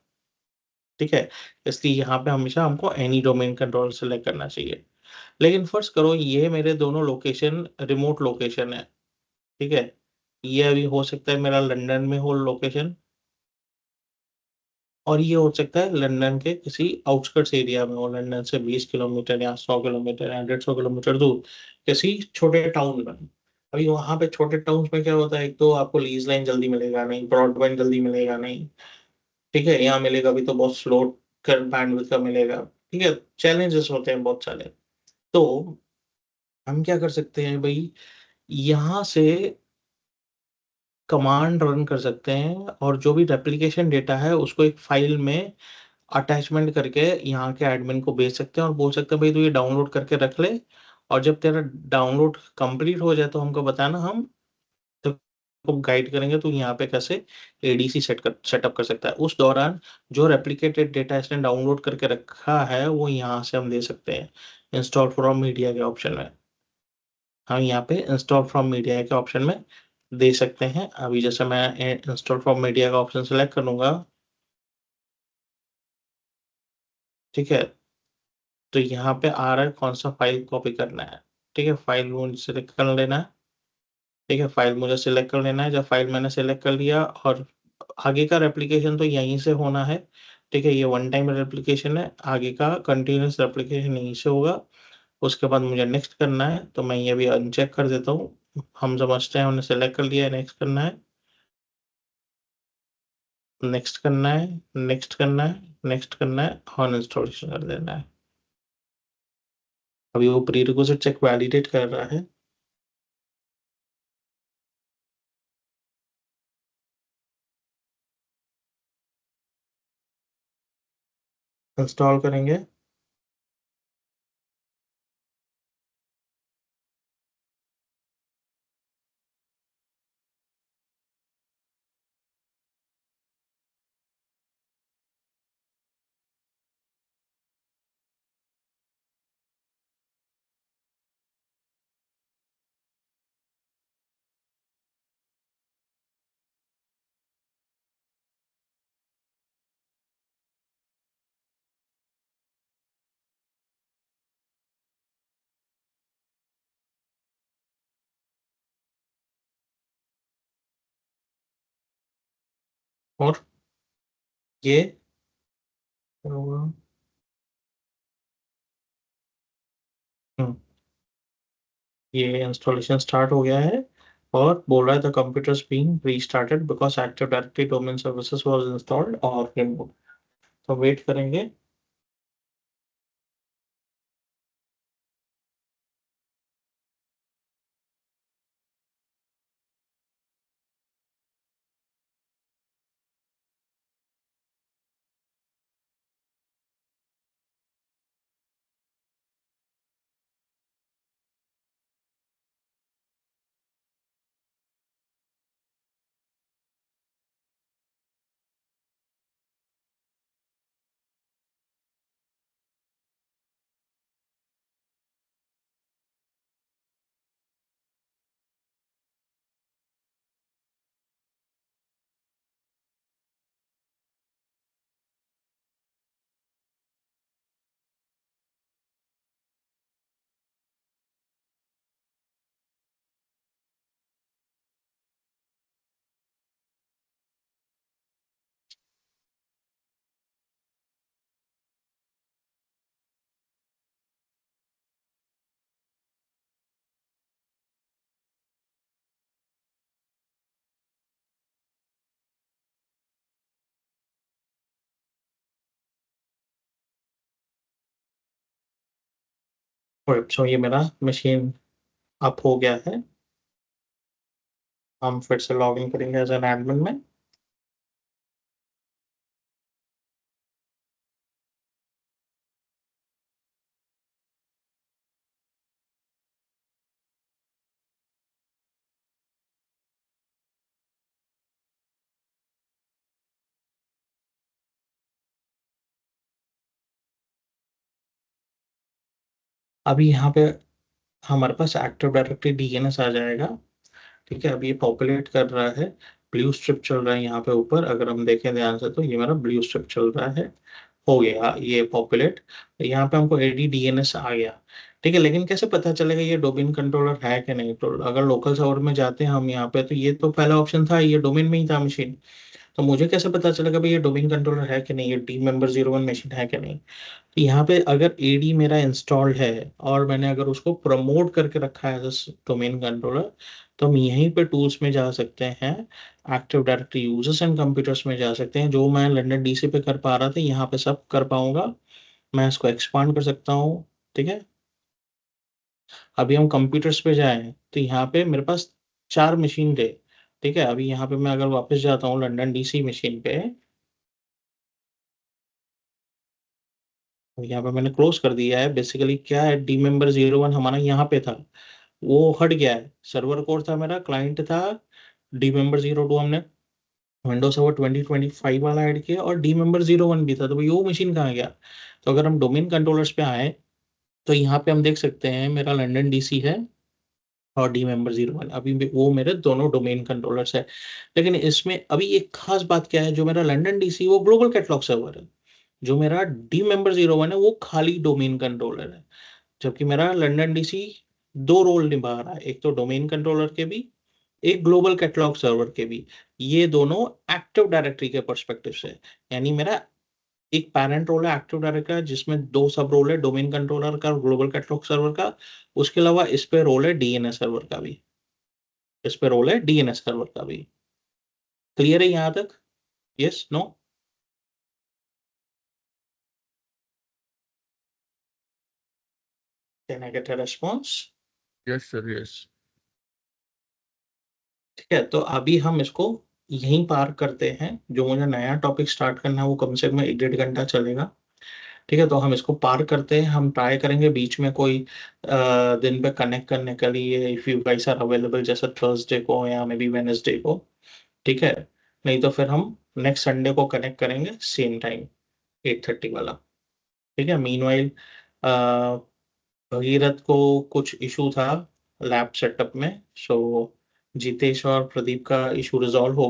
ठीक है, इसलिए यहाँ पे हमेशा हमको एनी डोमेन कंट्रोलर सेलेक्ट करना चाहिए। लेकिन फर्स्ट करो ये मेरे दोनों लोकेशन रिमोट लोकेशन है, ठीक है, ये अभी हो सकता है मेरा लंदन में हो लोकेशन, और ये हो सकता है लंदन के किसी आउटस्कर्ट्स एरिया में हो, लंदन से 20 किलोमीटर या 100 किलोमीटर या 150 किलोमीटर दूर किसी छोटे टाउन में। अभी वहां पे छोटे टाउन में क्या होता है, एक तो आपको लीज लाइन जल्दी मिलेगा नहीं, ब्रॉडबैंड जल्दी मिलेगा नहीं, ठीक है, यहाँ मिलेगा भी तो बहुत स्लो कर बैंडविड्थ का मिलेगा, ठीक है, चैलेंजेस होते हैं बहुत सारे। तो हम क्या कर सकते हैं भाई, यहाँ से कमांड रन कर सकते हैं और जो भी रेप्लिकेशन डेटा है उसको एक फाइल में अटैचमेंट करके यहाँ के एडमिन को भेज सकते हैं और बोल सकते हैं भाई तू ये डाउनलोड करके रख ले, और जब तेरा डाउनलोड कंप्लीट हो जाए तो हमको बताना, हम को गाइड करेंगे तो यहाँ पे कैसे एडीसी सेटअप कर सकता है। उस दौरान जो रेप्लिकेटेड डेटा इसने डाउनलोड करके रखा है वो यहाँ से हम दे सकते हैं इंस्टॉल फ्रॉम मीडिया के ऑप्शन में। हम यहाँ पे इंस्टॉल फ्रॉम मीडिया के ऑप्शन में दे सकते हैं। अभी जैसे मैं इंस्टॉल फ्रॉम मीडिया का ऑप्शन सेलेक्ट करूंगा, ठीक है, तो यहाँ पे आ रहा है कौन सा फाइल कॉपी करना है, ठीक है, फाइल मुझे सिलेक्ट कर लेना है, ठीक है, फाइल मुझे सिलेक्ट कर लेना है। जब फाइल मैंने सिलेक्ट कर लिया और आगे का रेप्लिकेशन तो यहीं से होना है, ठीक है, ये वन टाइम रेप्लिकेशन है, आगे का कंटिन्यूस रेप्लिकेशन यहीं से होगा। उसके बाद मुझे नेक्स्ट करना है, तो मैं ये भी अनचेक कर देता हूँ। हम समझते हैं, उन्हें सेलेक्ट कर लिया है, नेक्स्ट करना है, नेक्स्ट करना है, नेक्स्ट करना है, नेक्स्ट करना है और इंस्टॉलेशन कर देना है। अभी वो प्री रिक्विजिट चेक वैलिडेट कर रहा है। इंस्टॉल करेंगे, और ये हम्म, ये इंस्टॉलेशन स्टार्ट हो गया है और बोल रहा है the computers being restarted because active directory domain services was installed और रिमूव। तो वेट करेंगे। सो ये मेरा मशीन अप हो गया है। हम फिर से लॉग इन करेंगे एज एन एडमिन में। अभी यहाँ पे हमारे पास एक्टिव डायरेक्टरी डीएनएस आ जाएगा, ठीक है, अभी ये पॉपुलेट कर रहा है। ब्लू स्ट्रिप चल रहा है यहाँ पे ऊपर, अगर हम देखें ध्यान से तो ये मेरा ब्लू स्ट्रिप चल रहा है, हो गया ये पॉपुलेट। यहाँ पे हमको एडी डीएनएस आ गया। ठीक है, लेकिन कैसे पता चलेगा ये डोमेन कंट्रोलर है कि नहीं? तो अगर लोकल सर्वर में जाते हैं हम यहाँ पे, तो ये तो पहला ऑप्शन था, ये डोमेन में ही था मशीन, तो मुझे कैसे पता चलेगा भाई ये डोमेन कंट्रोलर है कि नहीं, ये डी मेंबर 01 मशीन है कि नहीं? तो यहाँ पे अगर एडी मेरा इंस्टॉल्ड है और मैंने अगर उसको प्रमोट करके रखा है एज डोमेन कंट्रोलर, तो हम यहीं पे टूल्स में जा सकते हैं, active directory users and computers में जा सकते हैं। जो मैं लंदन डीसी पे कर पा रहा था यहाँ पे सब कर पाऊंगा, मैं इसको एक्सपांड कर सकता हूँ। ठीक है, अभी हम कंप्यूटर्स पे जाएं तो यहाँ पे मेरे पास 4 मशीन थे। ठीक है, अभी यहाँ पे मैं अगर वापस जाता हूँ लंदन डीसी मशीन पे, तो यहाँ पे मैंने क्लोज कर दिया है। बेसिकली क्या है, डी मेंबर 01 हमारा यहाँ पे था, वो हट गया है। सर्वर कोड था मेरा, क्लाइंट था, डी मेंबर 02 हमने विंडोज सर्वर 2025 वाला ऐड किया, और डी मेंबर 01 भी था, तो भाई वो मशीन कहाँ गया? तो अगर हम डोमेन कंट्रोलर्स पे आए तो यहाँ पे हम देख सकते हैं मेरा लंदन डीसी है और डी मेंबर 01, अभी वो मेरे दोनों डोमेन कंट्रोलर्स है। लेकिन इसमें अभी एक खास बात क्या है, जो मेरा लंदन डीसी वो ग्लोबल कैटलॉग सर्वर है, जो मेरा डी मेंबर 01 है वो खाली डोमेन कंट्रोलर है। जबकि मेरा लंदन डीसी 2 रोल निभा रहा है, एक तो डोमेन कंट्रोलर के भी, एक ग्लोबल कैटलॉग सर्वर के भी। ये दोनों एक्टिव डायरेक्टरी के पर्सपेक्टिव से, यानी मेरा एक पैरेंट रोल है एक्टिव डायरेक्टरी का, जिसमें 2 सब रोल है, डोमेन कंट्रोलर का और ग्लोबल कैटलॉग सर्वर का। उसके अलावा इस पे रोल है डीएनएस सर्वर का भी, इस पे रोल है डीएनएस सर्वर का भी। क्लियर है यहाँ तक? Yes, no? Can I get a response? Yes sir, yes. ठीक है, तो अभी हम इसको यहीं पार करते हैं। जो मुझे नया टॉपिक स्टार्ट करना है वो कम से कम 1-1.5 घंटा चलेगा। ठीक है, तो हम इसको पार करते हैं। हम ट्राई करेंगे बीच में कोई दिन पे कनेक्ट करने के लिए, if you guys are available, जैसे थर्सडे को या मे बी वेडनेसडे को। ठीक है, नहीं तो फिर हम नेक्स्ट संडे को कनेक्ट करेंगे सेम टाइम, 8:30 वाला। ठीक है, मीनवाइल भगीरथ को कुछ इशू था लैब सेटअप में, सो जितेश और प्रदीप का इशू रिजॉल्व हो गया।